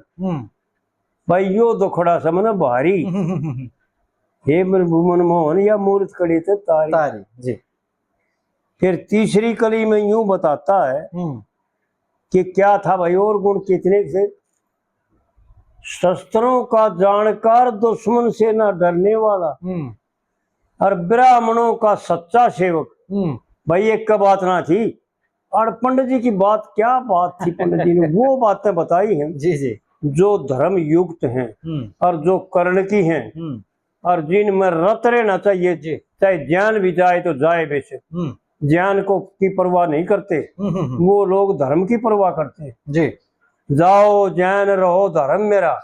भाई यो दुखड़ा समझ भारी, हे मनमोहन या मूर्त कड़ी थे तारी। जी। फिर तीसरी कली में यूं बताता है कि क्या था भाई और गुण कितने थे। शस्त्रों का जानकार दुश्मन से ना डरने वाला, और ब्राह्मणों का सच्चा सेवक। भाई एक का बात ना थी, और पंडित जी की बात क्या बात थी, पंडित जी ने वो बातें बताई हैं जी जी। जो धर्म युक्त हैं और जो कर्ण की हैं, और जिनमें रत रहना चाहिए, चाहे ज्ञान भी जाए तो जाए बेशक, ज्ञान को की परवाह नहीं करते, वो लोग धर्म की परवाह करते हैं। जी। जाओ ज्ञान रहो धर्म मेरा,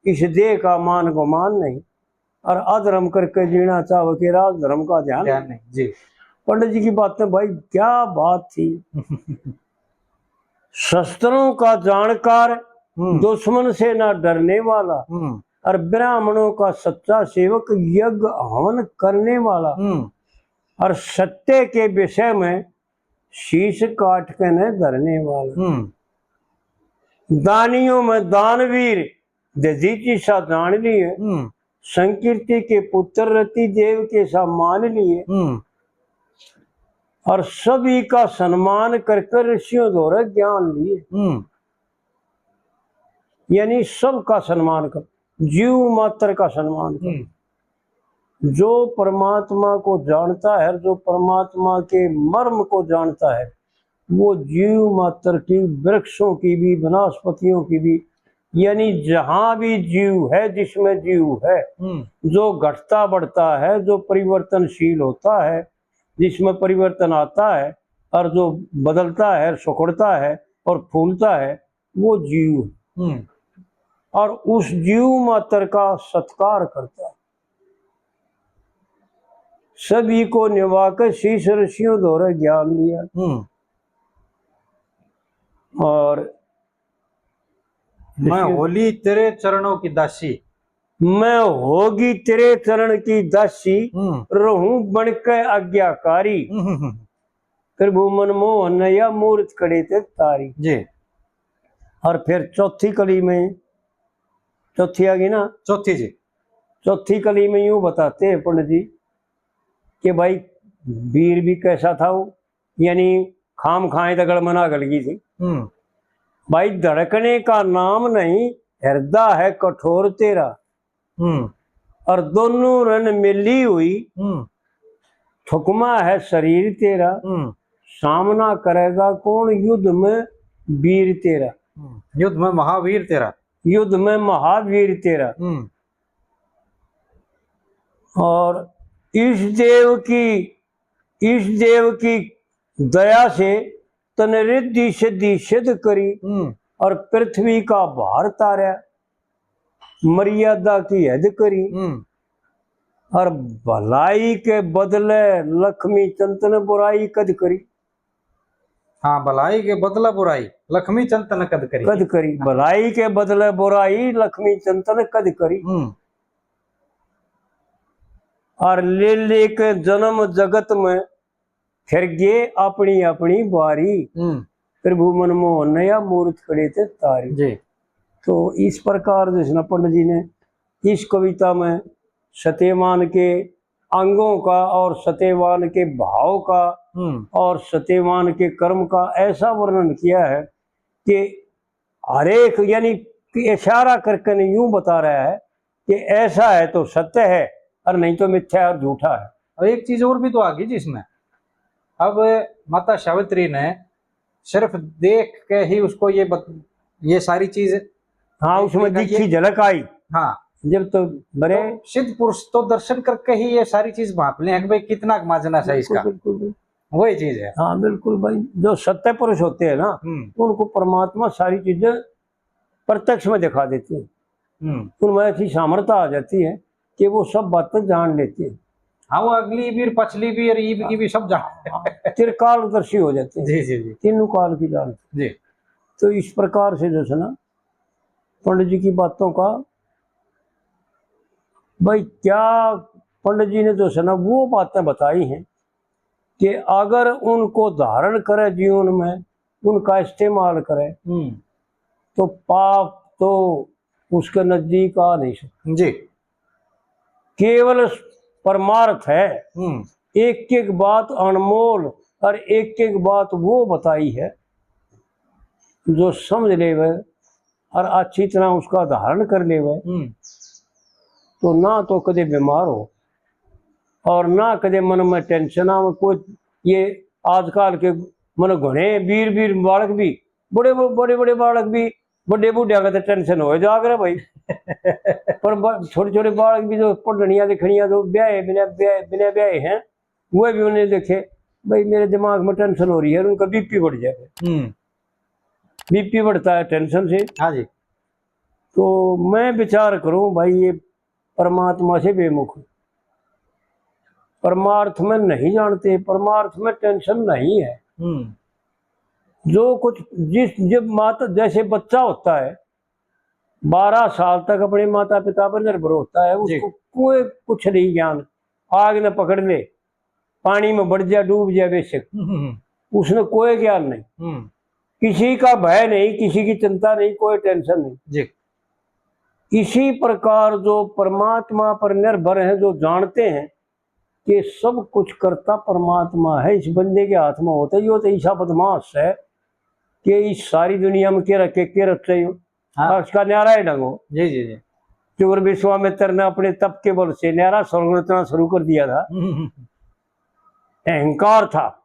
इस देह का मान गुमान नहीं, और अधर्म करके जीना चाहो कि राज धर्म का ध्यान नहीं। जी। पंडित जी की बातें भाई क्या बात थी। शस्त्रों का जानकार दुश्मन से ना डरने वाला, और ब्राह्मणों का सच्चा सेवक यज्ञ हवन करने वाला, और सत्य के विषय में शीश काट के न धरने वाला, दानियों में दानवीर दधीची सा जान लिए, संकीर्ति के पुत्र रति देव के सा मान लिए और सभी का सम्मान कर कर ऋषियों द्वारा ज्ञान लिए। यानी सबका सम्मान कर, जीव मात्र का सम्मान कर। जो परमात्मा को जानता है, जो परमात्मा के मर्म को जानता है, वो जीव मात्र की, वृक्षों की भी, वनस्पतियों की भी, यानी जहां भी जीव है, जिसमें जीव है, जो घटता बढ़ता है, जो परिवर्तनशील होता है, जिसमें परिवर्तन आता है और जो बदलता है, सुखड़ता है और फूलता है, वो जीव। और उस जीव मात्र का सत्कार करता है। सभी को निभाकर शीश ऋषियों द्वारा ज्ञान लिया। और मैं होली तेरे चरणों की दासी, मैं होगी तेरे चरण की दासी, रहूं बनके आज्ञाकारी, प्रभु मनमोहन या मूर्त कड़े ते तारी जी। और फिर चौथी कली में, चौथी आ गई ना, चौथी जी, चौथी कली में यूं बताते हैं पंडित जी कि भाई वीर भी कैसा था वो, यानी खाम खाए तगड़ मना गलगी थी। भाई धड़कने का नाम नहीं, हृदय है कठोर तेरा, और दोनों रन मिली हुई, ठुकमा है शरीर तेरा, सामना करेगा कौन युद्ध में वीर तेरा, युद्ध में महावीर तेरा, युद्ध में महावीर तेरा। और इस देव की दया से तन रिद्धि सिद्धि सिद्ध करी, और पृथ्वी का भार तारा, मर्यादा की हद करी, और भलाई के बदले लक्ष्मी चंतन बुराई कद करी। हाँ, भलाई के बदले बुराई लक्ष्मी चंतन कद करी, कद करी, भलाई के बदले बुराई लक्ष्मी चंतन कद करी। और ले लेके जन्म जगत में फिर गे अपनी अपनी बारी, प्रभु मनमोहन या मूर्त खड़े थे तारी जी। तो इस प्रकार जैसे पंडित जी ने इस कविता में सत्यवान के अंगों का और सत्यवान के भाव का और सत्यवान के कर्म का ऐसा वर्णन किया है कि हर एक, यानी इशारा करके नहीं यूं बता रहा है कि ऐसा है तो सत्य है और नहीं तो मिथ्या और झूठा है। और एक चीज और भी तो आ गई जिसमें, अब माता सावित्री ने सिर्फ देख के ही उसको ये सारी चीज, हाँ, उसमें दिखी झलक आई। हाँ, जब तो बड़े तो सिद्ध पुरुष तो दर्शन करके ही ये सारी चीज भाप ले भाई कितना माजना है इसका। बिल्कुल वही चीज है। हाँ बिल्कुल भाई, जो सत्य पुरुष होते हैं ना, उनको परमात्मा सारी चीजें प्रत्यक्ष में दिखा देती है। उनमें ऐसी सामर्थ्य आ जाती है कि वो सब बातें जान लेते हैं। हाँ, वो अगली भी पछली भी और ईब की भी सब जान त्रिकालदर्शी हो जाते हैं। जी जी जी, तीनों काल की जानते जी। तो इस प्रकार से जैसे ना पंडित जी की बातों का भाई क्या पंडित जी ने जो है ना वो बातें बताई हैं कि अगर उनको धारण करे जीवन में, उनका इस्तेमाल करे तो पाप तो उसके नजदीक आ नहीं सकते जी। केवल परमार्थ है। एक एक बात अनमोल और एक एक बात वो बताई है जो समझ ले वे और अच्छी तरह उसका धारण कर ले वे तो ना तो कदे बीमार हो और ना कदे मन में टेंशन आ। कोई ये आजकल के मन घने वीर बालक भी, बड़े बड़े बालक भी, बड़े बूढ़िया का तो टेंशन हो जाग रहा भाई पर छोटे छोटे बालक भी जो पढ़निया लिखनिया जो ब्याह बिना ब्याह हैं वो भी उन्हें देखे भाई मेरे दिमाग में टेंशन हो रही है, उनका बीपी बढ़ जाए। बीपी बढ़ता है टेंशन से। हाँ जी। तो मैं विचार करूं भाई ये परमात्मा से बेमुख, परमार्थ में नहीं जानते, परमार्थ में टेंशन नहीं है। जो कुछ जब माता जैसे बच्चा होता है 12 साल तक अपने माता पिता पर निर्भर होता है, उसको कोई कुछ नहीं ज्ञान, आग न पकड़ ले, पानी में बढ़ जाए, डूब जाए, बेशक उसने कोई ज्ञान नहीं, किसी का भय नहीं, किसी की चिंता नहीं, कोई टेंशन नहीं। इसी प्रकार जो परमात्मा पर निर्भर है, जो जानते हैं कि सब कुछ करता परमात्मा है, इस बंदे के हाथ में होता है। यो तो ऐसा बदमाश है कि इस सारी दुनिया में के रखे के रखे हो। हाँ। उसका न्यारा है ढंगो। जी जी जी। चुगर विश्वामित्र ने अपने तप के बल से न्यारा स्वर्ग रचना शुरू कर दिया था। अहंकार था,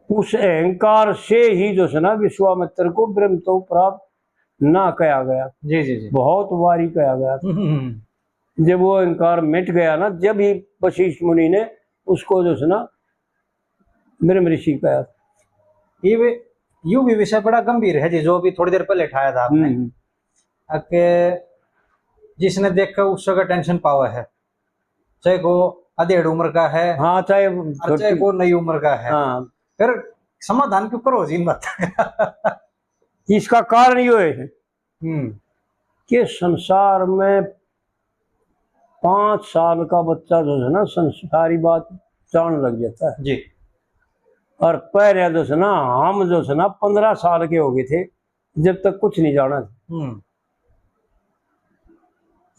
उस अहंकार से ही जो है ना विश्वामित्र को ब्रह्म तो प्राप्त ना कहा गया। जी जी जी। बहुत बारी कहा गया था। जब वो अहंकार मिट गया ना, जब ही वशिष्ठ मुनि ने उसको जो है ना ब्रह्म ऋषि कहा। ये यूं भी विषय बड़ा गंभीर है जी, जो अभी थोड़ी देर पहले उठाया था आपने, कि जिसने देखकर उससे का टेंशन पावर है, चाहे वो अधेड़ उम्र का है, हाँ, चाहे वो नई उम्र का है। हाँ। फिर समाधान क्यों करो जी मत। इसका कारण यो है कि संसार में 5 साल का बच्चा जो है ना संसारी बात जान लग जाता है जी। और पहले जो है ना हम जो है ना 15 साल के हो गए थे जब तक कुछ नहीं जाना था।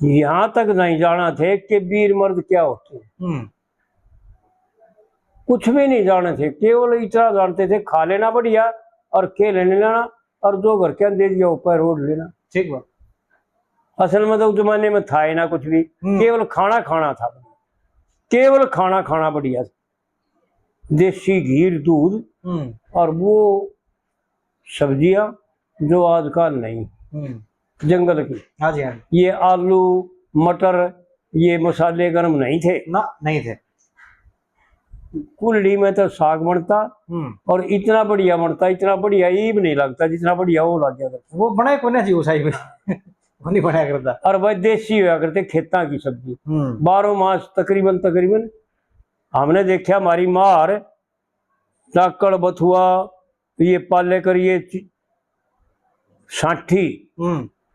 यहाँ तक नहीं जाना थे कि वीर मर्द क्या होते हैं, कुछ भी नहीं जाने थे। केवल इतना जानते थे खा लेना बढ़िया और खेल लेना और जो घर के अंदर दिया ऊपर रोड लेना। ठीक बात। असल में तो उस जमाने में था ही ना कुछ भी, केवल खाना खाना था, केवल खाना खाना बढ़िया, देसी घी दूध और वो सब्जियां जो आजकल नहीं, जंगल की। हाँ जी हाँ। ये आलू मटर ये मसाले गर्म नहीं थे ना, नहीं थे। कुल्ली में तो साग बनता और इतना बढ़िया बनता, इतना बढ़िया ही भी नहीं लगता जितना बढ़िया वो लग गया करता। वो बनाए को जी उसाई में वो नहीं बनाया करता। और वह देसी हुआ करते खेता की सब्जी 12 मास तकरीबन हमने देखा। हमारी मार चाकड़ बथुआ ये पाले कर ये साठी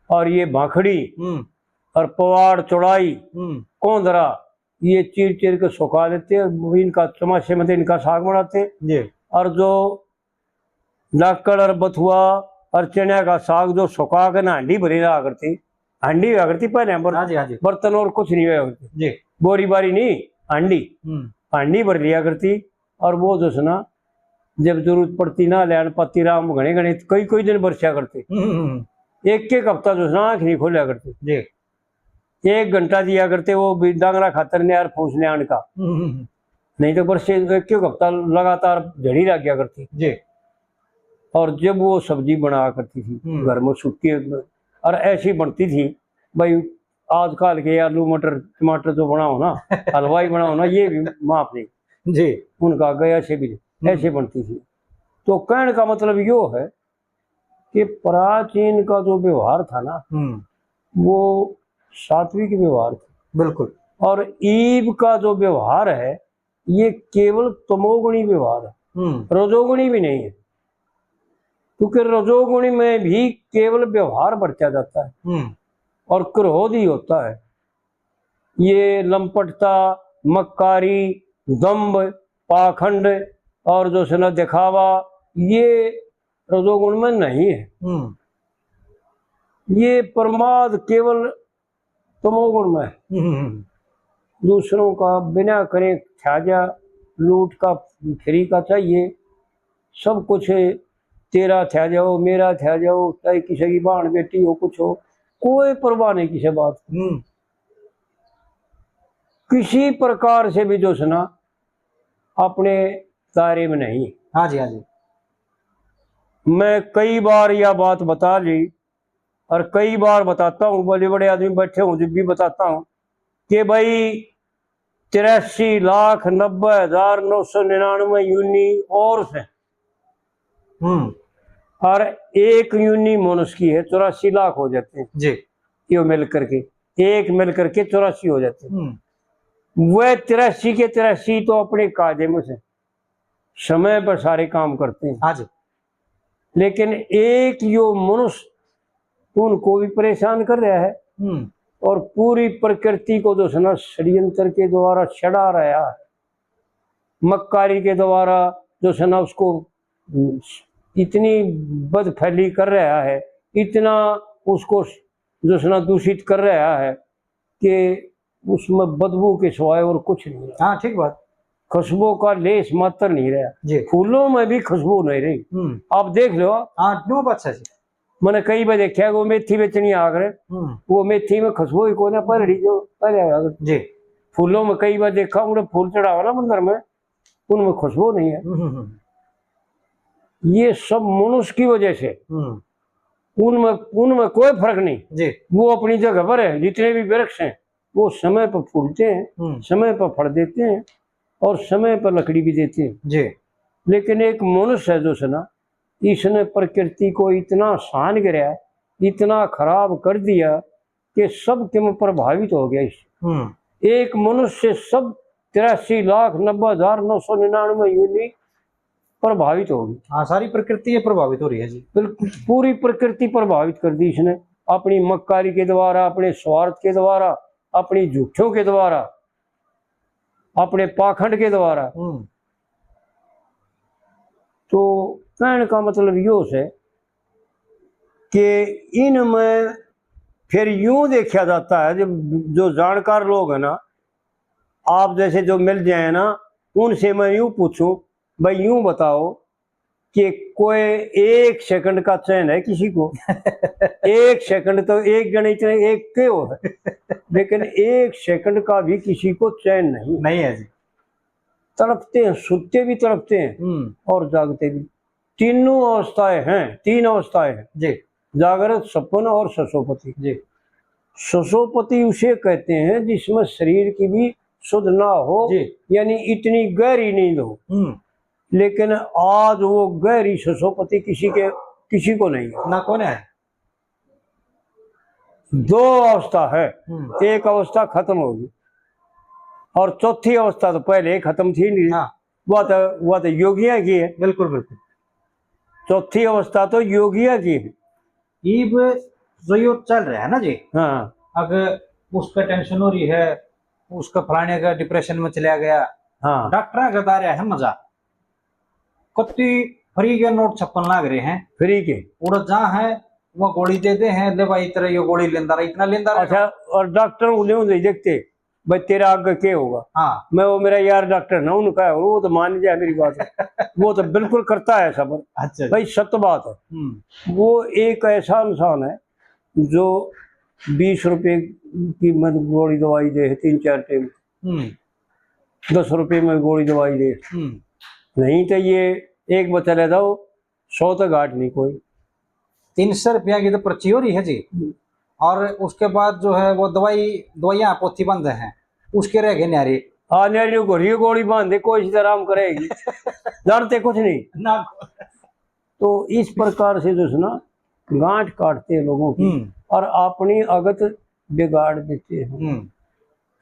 और ये भाखड़ी और पवाड़ चौड़ाई कोंदरा ये चीर चीर के सुखा देते हैं, इनका चमाशे में इनका साग बनाते हैं। और जो लाकड़ और बथुआ और चने का साग जो सुखा के ना हांडी भरी रहा करती, हांडी हुआ करती पहले बर्तन और कुछ नहीं हुआ करती, बोरी बारी नहीं हांडी भर लिया करती। और वो जो है ना जब जरूरत पड़ती ना लैन पत्ती राम घने घने कई दिन बरसा करते, एक हफ्ता जो है ना आँख नहीं खोलिया करते, 1 घंटा दिया करते वो डांगरा खातर ने यार फूस ले आने का, नहीं तो बरसे 1 हफ्ता लगातार झड़ी लग गया करती। और जब वो सब्जी बना करती थी घर में सूखी और ऐसी बनती थी भाई, आजकल के आलू मटर टमाटर जो बनाओ ना हलवाई बनाओ ना ये भी माफ नहीं जी, उनका गया से भी ऐसे बनती थी। तो कहने का मतलब यो है कि प्राचीन का जो व्यवहार था ना वो सात्विक व्यवहार था बिल्कुल, और ईब का जो व्यवहार है ये केवल तमोगुणी व्यवहार है, रजोगुणी भी नहीं है। क्योंकि रजोगुणी में भी केवल व्यवहार बरता जाता है और क्रोध ही होता है। ये लंपटता मक्कारी दम्भ पाखंड और जो है ना दिखावा ये रजोगुण में नहीं है। ये प्रमाद केवल तमोगुण में है। दूसरों का बिना करे ख्याजा लूट का फ्री का चाहिए, सब कुछ तेरा थ्या जाओ मेरा थ्या जाओ, चाहे किसी की बहन बेटी हो कुछ हो, कोई परवाह नहीं किसी बात किसी प्रकार से भी जो सुना अपने दायरे में नहीं। हाँ जी हाँ जी। मैं कई बार यह बात बता ली और कई बार बताता हूँ, बड़े बड़े आदमी बैठे हूँ जब भी बताता हूँ कि भाई 83,90,999 यूनी और से और एक यूनी मनुष्य की है 84 लाख हो जाते हैं जी, ये मिल करके एक मिल करके 84 हो जाते हैं। वह 83 के 83 तो अपने कायदे में से समय पर सारे काम करते हैं। हाँ जी। लेकिन एक यो मनुष्य उनको भी परेशान कर रहा है और पूरी प्रकृति को जो है ना षड्यंत्र के द्वारा छड़ा रहा है, मक्कारी के द्वारा जो है ना उसको इतनी बदफैली कर रहा है, इतना उसको जो सना दूषित कर रहा है कि उसमें बदबू के सिवाय और कुछ नहीं रहा। हाँ ठीक बात। खुशबू का लेस मात्र नहीं रहा जी। फूलों में भी खुशबू नहीं रही। आप देख लो। हाँ नो अच्छा जी। मैंने कई बार देखा वो मेथी बेचनी आ गए, वो मेथी में खुशबू ही कोई ना पहली जो पहले जी। फूलों में कई बार देखा उन्हें फूल चढ़ावा ना मंदिर में, उनमें खुशबू नहीं है। ये सब मनुष्य की वजह से उनमें उनमें कोई फर्क नहीं जी। वो अपनी जगह पर है। जितने भी वृक्ष हैं वो समय पर फूलते हैं, समय पर फल देते हैं और समय पर लकड़ी भी देते हैं जी। लेकिन एक मनुष्य है जो सना, इसने प्रकृति को इतना सान गिराया, इतना खराब कर दिया कि सब के में प्रभावित हो गया। इससे एक मनुष्य सब 83,90,999 यूनिट प्रभावित होगी। हाँ सारी प्रकृति प्रभावित हो रही है जी। बिल्कुल पूरी प्रकृति प्रभावित कर दी इसने अपनी मक्कारी के द्वारा, अपने स्वार्थ के द्वारा, अपनी झूठों के द्वारा, अपने पाखंड के द्वारा। तो कहने का मतलब यो है कि इनमें फिर यूं देखा जाता है जो जानकार लोग है ना, आप जैसे जो मिल जाए ना, उनसे मैं यूं पूछूं भाई यूं बताओ कि कोई 1 सेकंड का चैन है किसी को? 1 सेकंड तो एक गणित एक के हो है लेकिन 1 सेकंड का भी किसी को चैन नहीं है जी। तड़पते हैं, सुनते भी तड़पते हैं और जागते भी। तीनों अवस्थाएं हैं, 3 अवस्थाएं हैं जी। जागृत, सपन और ससोपति जी। ससोपति उसे कहते हैं जिसमें शरीर की भी सुध ना हो, यानी इतनी गहरी नींद हो। लेकिन आज वो गहरी ससोपति किसी को नहीं है। ना कौन है? 2 अवस्था है, एक अवस्था खत्म होगी और चौथी अवस्था तो पहले खत्म थी नहीं। हाँ। वो तो योगिया की है। बिल्कुल बिल्कुल। चौथी अवस्था तो योगिया की है। जो यो चल रहा है ना जी। हाँ। अगर उसका टेंशन हो रही है, उसका फलाने का डिप्रेशन में चला गया। हाँ। डॉक्टर बता रहा है मजा कत्ती फ्री के नोट छप्पन लाग रहे हैं फ्री के उड़ जहाँ है वो गोली देते हैं, ले भाई तेरा ये गोली लेंदा रहा, इतना लेंदा रहा। अच्छा, और डॉक्टर उन्हें देखते भाई तेरा आगे क्या होगा। हाँ। मैं वो मेरा यार डॉक्टर ना उनका है, वो तो मान जाए मेरी बात वो तो बिल्कुल करता है सब। अच्छा भाई सत्य बात है। वो एक ऐसा इंसान है जो 20 रुपए की गोली दवाई दे 3-4 टाइम, 10 रुपए में गोली दवाई दे। नहीं तो ये एक बचा लेता हो 100 तो घाट नहीं कोई। 300 रुपया की तो पर्ची हो रही है जी। और उसके बाद जो है वो दवाइयाँ पोथी बंद हैं, उसके रह गए न्यारी। हाँ न्यारी गोली बांध दे कोई आराम करेगी जानते कुछ नहीं ना। तो इस प्रकार से जो ना गांठ काटते हैं लोगों की और अपनी अगत बिगाड़ देते हैं।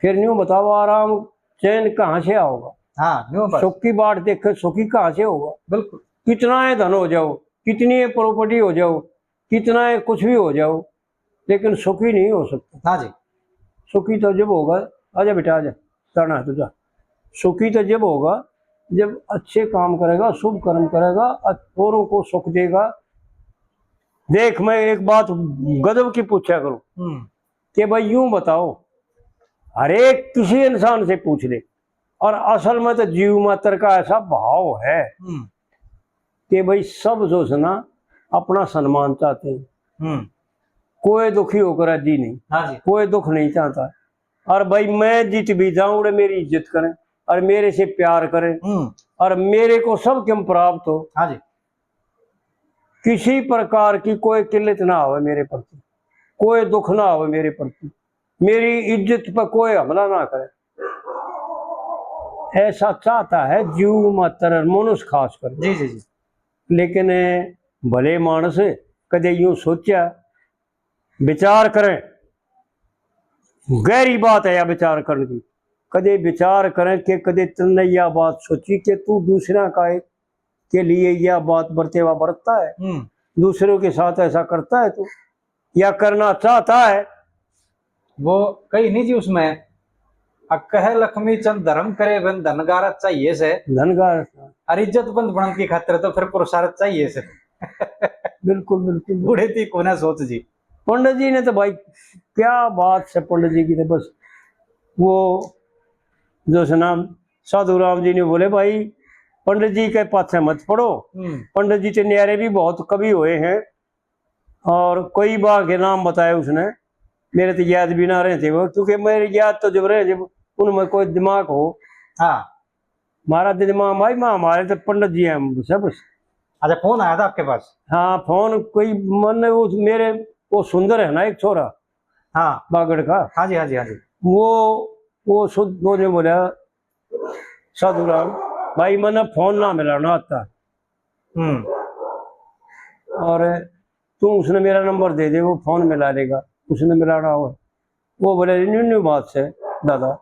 फिर न्यू बताओ आराम चैन कहाँ से आओगा? हाँ, सुख की बाट देख सुखी कहाँ से होगा? बिल्कुल। कितना है धन हो जाओ, कितनी है प्रॉपर्टी हो जाओ, कितना है कुछ भी हो जाओ, लेकिन सुखी नहीं हो सकता। हाँ जी। सुखी तो जब होगा, आजा बेटा आजा करना है तुझा। सुखी तो जब होगा जब अच्छे काम करेगा, शुभ कर्म करेगा, औरों को सुख देगा। देख मैं एक बात गजब की पूछा करूं कि भाई यूं बताओ, हर एक किसी इंसान से पूछ ले, और असल में तो जीव मात्र का ऐसा भाव है कि भाई सब जो है ना अपना सम्मान चाहते हैं। कोई दुखी होकर राजी नहीं। हाँ जी। कोई दुख नहीं चाहता। और भाई मैं जीत भी जाऊं मेरी इज्जत करें और मेरे से प्यार करें और मेरे को सब क्यों प्राप्त हो। हाँ जी। किसी प्रकार की कोई किल्लत ना हो मेरे प्रति, कोई दुख ना हो मेरे प्रति, मेरी इज्जत पर कोई हमला ना करे, ऐसा चाहता है जीव मात्र मनुष्य खास कर। जी जी जी। लेकिन भले मानस कदे यूं सोचा विचार करें, गहरी बात है या विचार करने की, कदे विचार करें कि कदे तुमने यह बात सोची कि तू दूसरा के लिए यह बात बरतेवा बरतता है, दूसरों के साथ ऐसा करता है तू या करना चाहता है? वो कहीं नहीं जी उसमें कह लक्ष्मी चंद धर्म करे बन धनगारत चाहिए से धनगार और इज्जत बंद बनने की खातिर तो फिर पुरुषार्थ चाहिए से। बिल्कुल बिल्कुल बूढ़े थी कोना सोच जी। पंडित जी ने तो भाई क्या बात है, पंडित जी की तो बस वो जो है ना साधु राम जी ने बोले भाई पंडित जी के पाछे मत पड़ो, पंडित जी के न्यारे भी बहुत कवि हुए हैं और कई बार के नाम बताए उसने, मेरे तो याद भी ना रहे थे वो, क्योंकि मेरे याद तो जब रहे जब उनमें कोई दिमाग हो। हाँ हमारा दिमाग भाई माँ हमारे तो पंडित जी हैं सब। अच्छा फोन आया था आपके पास? हाँ फोन कोई मन वो मेरे वो सुंदर है ना एक छोरा, हाँ बागड़ का, हाँ जी हाँ जी हाँ जी। वो शुद्ध वो जो बोला साधु राम भाई मैंने फोन ना मिलाना आता और तुम उसने मेरा नंबर दे दे वो फोन मिला लेगा, उसने मिलाना हो। वो बोले न्यू बात से दादा,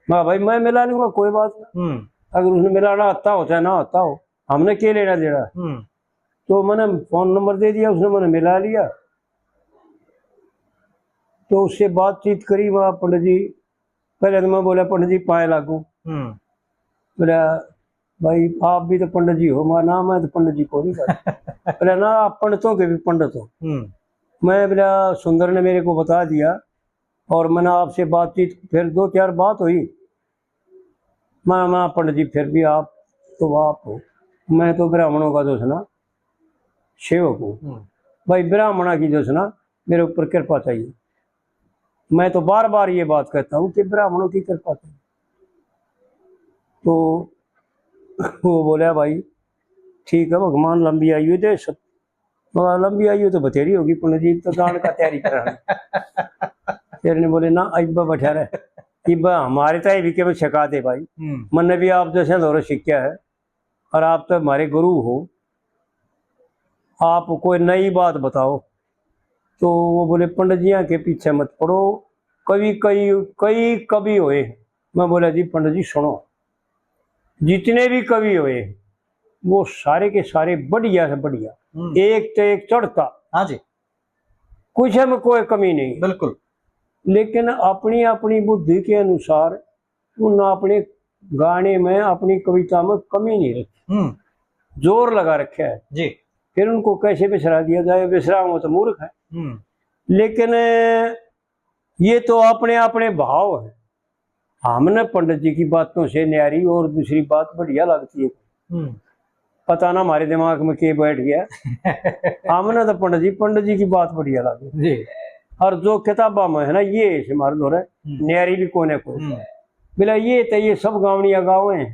मैं भाई मैं मिला लूंगा कोई बात नहीं, अगर उसने मिलाना आता हो चाहे ना आता हो हमने क्या लेना देना। तो मैंने फोन नंबर दे दिया, उसने मैंने मिला लिया, तो उससे बातचीत करी वहाँ पंडित जी। पहले तो मैं बोला पंडित जी पाए लागू, बोला भाई आप भी तो पंडित जी हो, मैं नाम है तो पंडित जी को नहीं पता। बोला ना आप पंडितों के भी पंडित हो। मैं बोला सुंदर ने मेरे को बता दिया और मैंने आपसे बातचीत फिर 2-4 बात हुई। मैं पंडित जी फिर भी आप तो आप हो, मैं तो ब्राह्मणों का जो है ना सेवक हूँ, भाई ब्राह्मणा की जो है ना मेरे ऊपर कृपा चाहिए। मैं तो बार बार ये बात कहता हूँ कि ब्राह्मणों की कृपा चाहिए। तो वो बोला भाई ठीक है भगवान लंबी आयु दे, लंबी आयु तो बतेरी होगी पंडित जी तो दान का तैयारी कर रहा। तेरे ने बोले ना अब बैठा रहे इब्बा हमारे तो भी के छका दे भाई, मैंने भी आप जैसे दौरे सीखा है और आप तो हमारे गुरु हो, आप कोई नई बात बताओ। तो वो बोले पंडित जी के पीछे मत पड़ो, कभी कई कई कवि हुए। मैं बोला जी पंडित जी सुनो, जितने भी कवि हुए वो सारे के सारे बढ़िया से बढ़िया, एक तो एक चढ़ता। हाँ जी कुछ में कोई कमी नहीं बिल्कुल, लेकिन अपनी अपनी बुद्धि के अनुसार उन अपने गाने में अपनी कविता में कमी नहीं रखी, जोर लगा रखा है जी। फिर उनको कैसे बिसरा दिया जाए, बिसराम हो तो मूर्ख है। लेकिन ये तो अपने अपने भाव है। हमने पंडित जी की बातों से न्यारी और दूसरी बात बढ़िया लगती है, पता ना हमारे दिमाग में के बैठ गया। हमने तो पंडित जी की बात बढ़िया लगी जी। और जो किताबा में है ना ये हमारे दौरे न्यारी भी कोने को बोला ये तो ये सब गावड़िया गाँव हैं,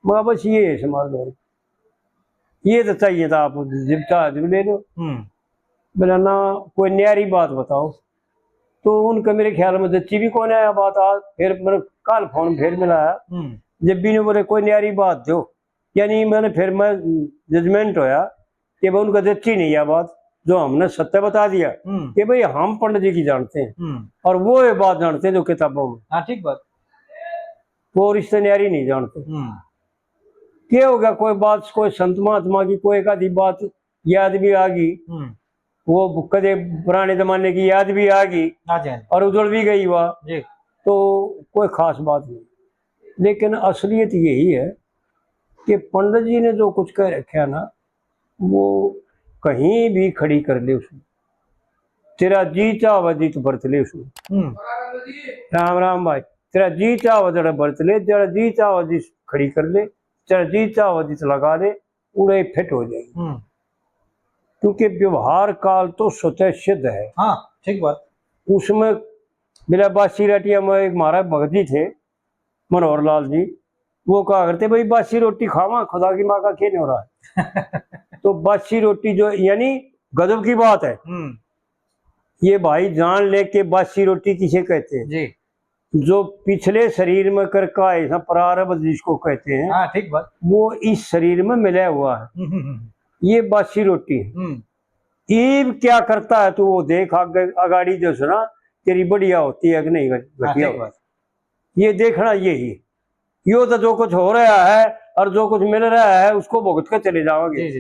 मैं बस ये हमारे दौरे ये तो चाहिए था, आप जब चाह ले लो। बोला ना कोई न्यारी बात बताओ। तो उनका मेरे ख्याल में दच्ची भी कौन आया बात आज, फिर मैंने कल फोन फिर मिलाया, जब भी ने बोले कोई न्यारी बात दो, यानी मैंने फिर मैं जजमेंट होया कि भाई उनका दच्ची नहीं है बात, जो हमने सत्य बता दिया कि भाई हम पंडित जी की जानते हैं और वो ये बात जानते हैं जो किताबों में। हाँ ठीक बात, वो रिश्ते न्यारी नहीं जानते। क्या हो गया कोई बात कोई संत महात्मा की कोई एक आधी बात याद भी आ गई, वो कदे पुराने जमाने की याद भी आ गई और उजड़ भी गई वह, तो कोई खास बात नहीं। लेकिन असलियत यही है कि पंडित जी ने जो कुछ कह रखा ना वो कहीं भी खड़ी कर ले उसमें, तेरा जी चाह जीत बरत ले उसमें। राम राम भाई, तेरा जी चाह जरा बरत ले, तेरा जी चाह जी खड़ी कर ले, तेरा जी चाह जीत लगा दे, उड़े फिट हो जाएगी। क्योंकि व्यवहार काल तो स्वतः सिद्ध है। हाँ ठीक बात। उसमें मेरा बासी रोटिया में एक महाराज भगत जी थे मनोहर लाल जी, वो कहा करते भाई बासी रोटी खावा खुदा की माँ का खेल हो रहा है। तो बासी रोटी जो यानी गजब की बात है, ये भाई जान ले के बासी रोटी किसे कहते हैं जी, जो पिछले शरीर में कर का ऐसा प्रारब्ध जिसको कहते हैं। हाँ ठीक बात। वो इस शरीर में मिला हुआ है, ये बासी रोटी है। ईब क्या करता है तो वो देख अगाड़ी जो सुना तेरी बढ़िया होती है कि नहीं घटिया होती, ये देखना यही। यो तो जो कुछ हो रहा है और जो कुछ मिल रहा है उसको भुगत कर चले जाओगे।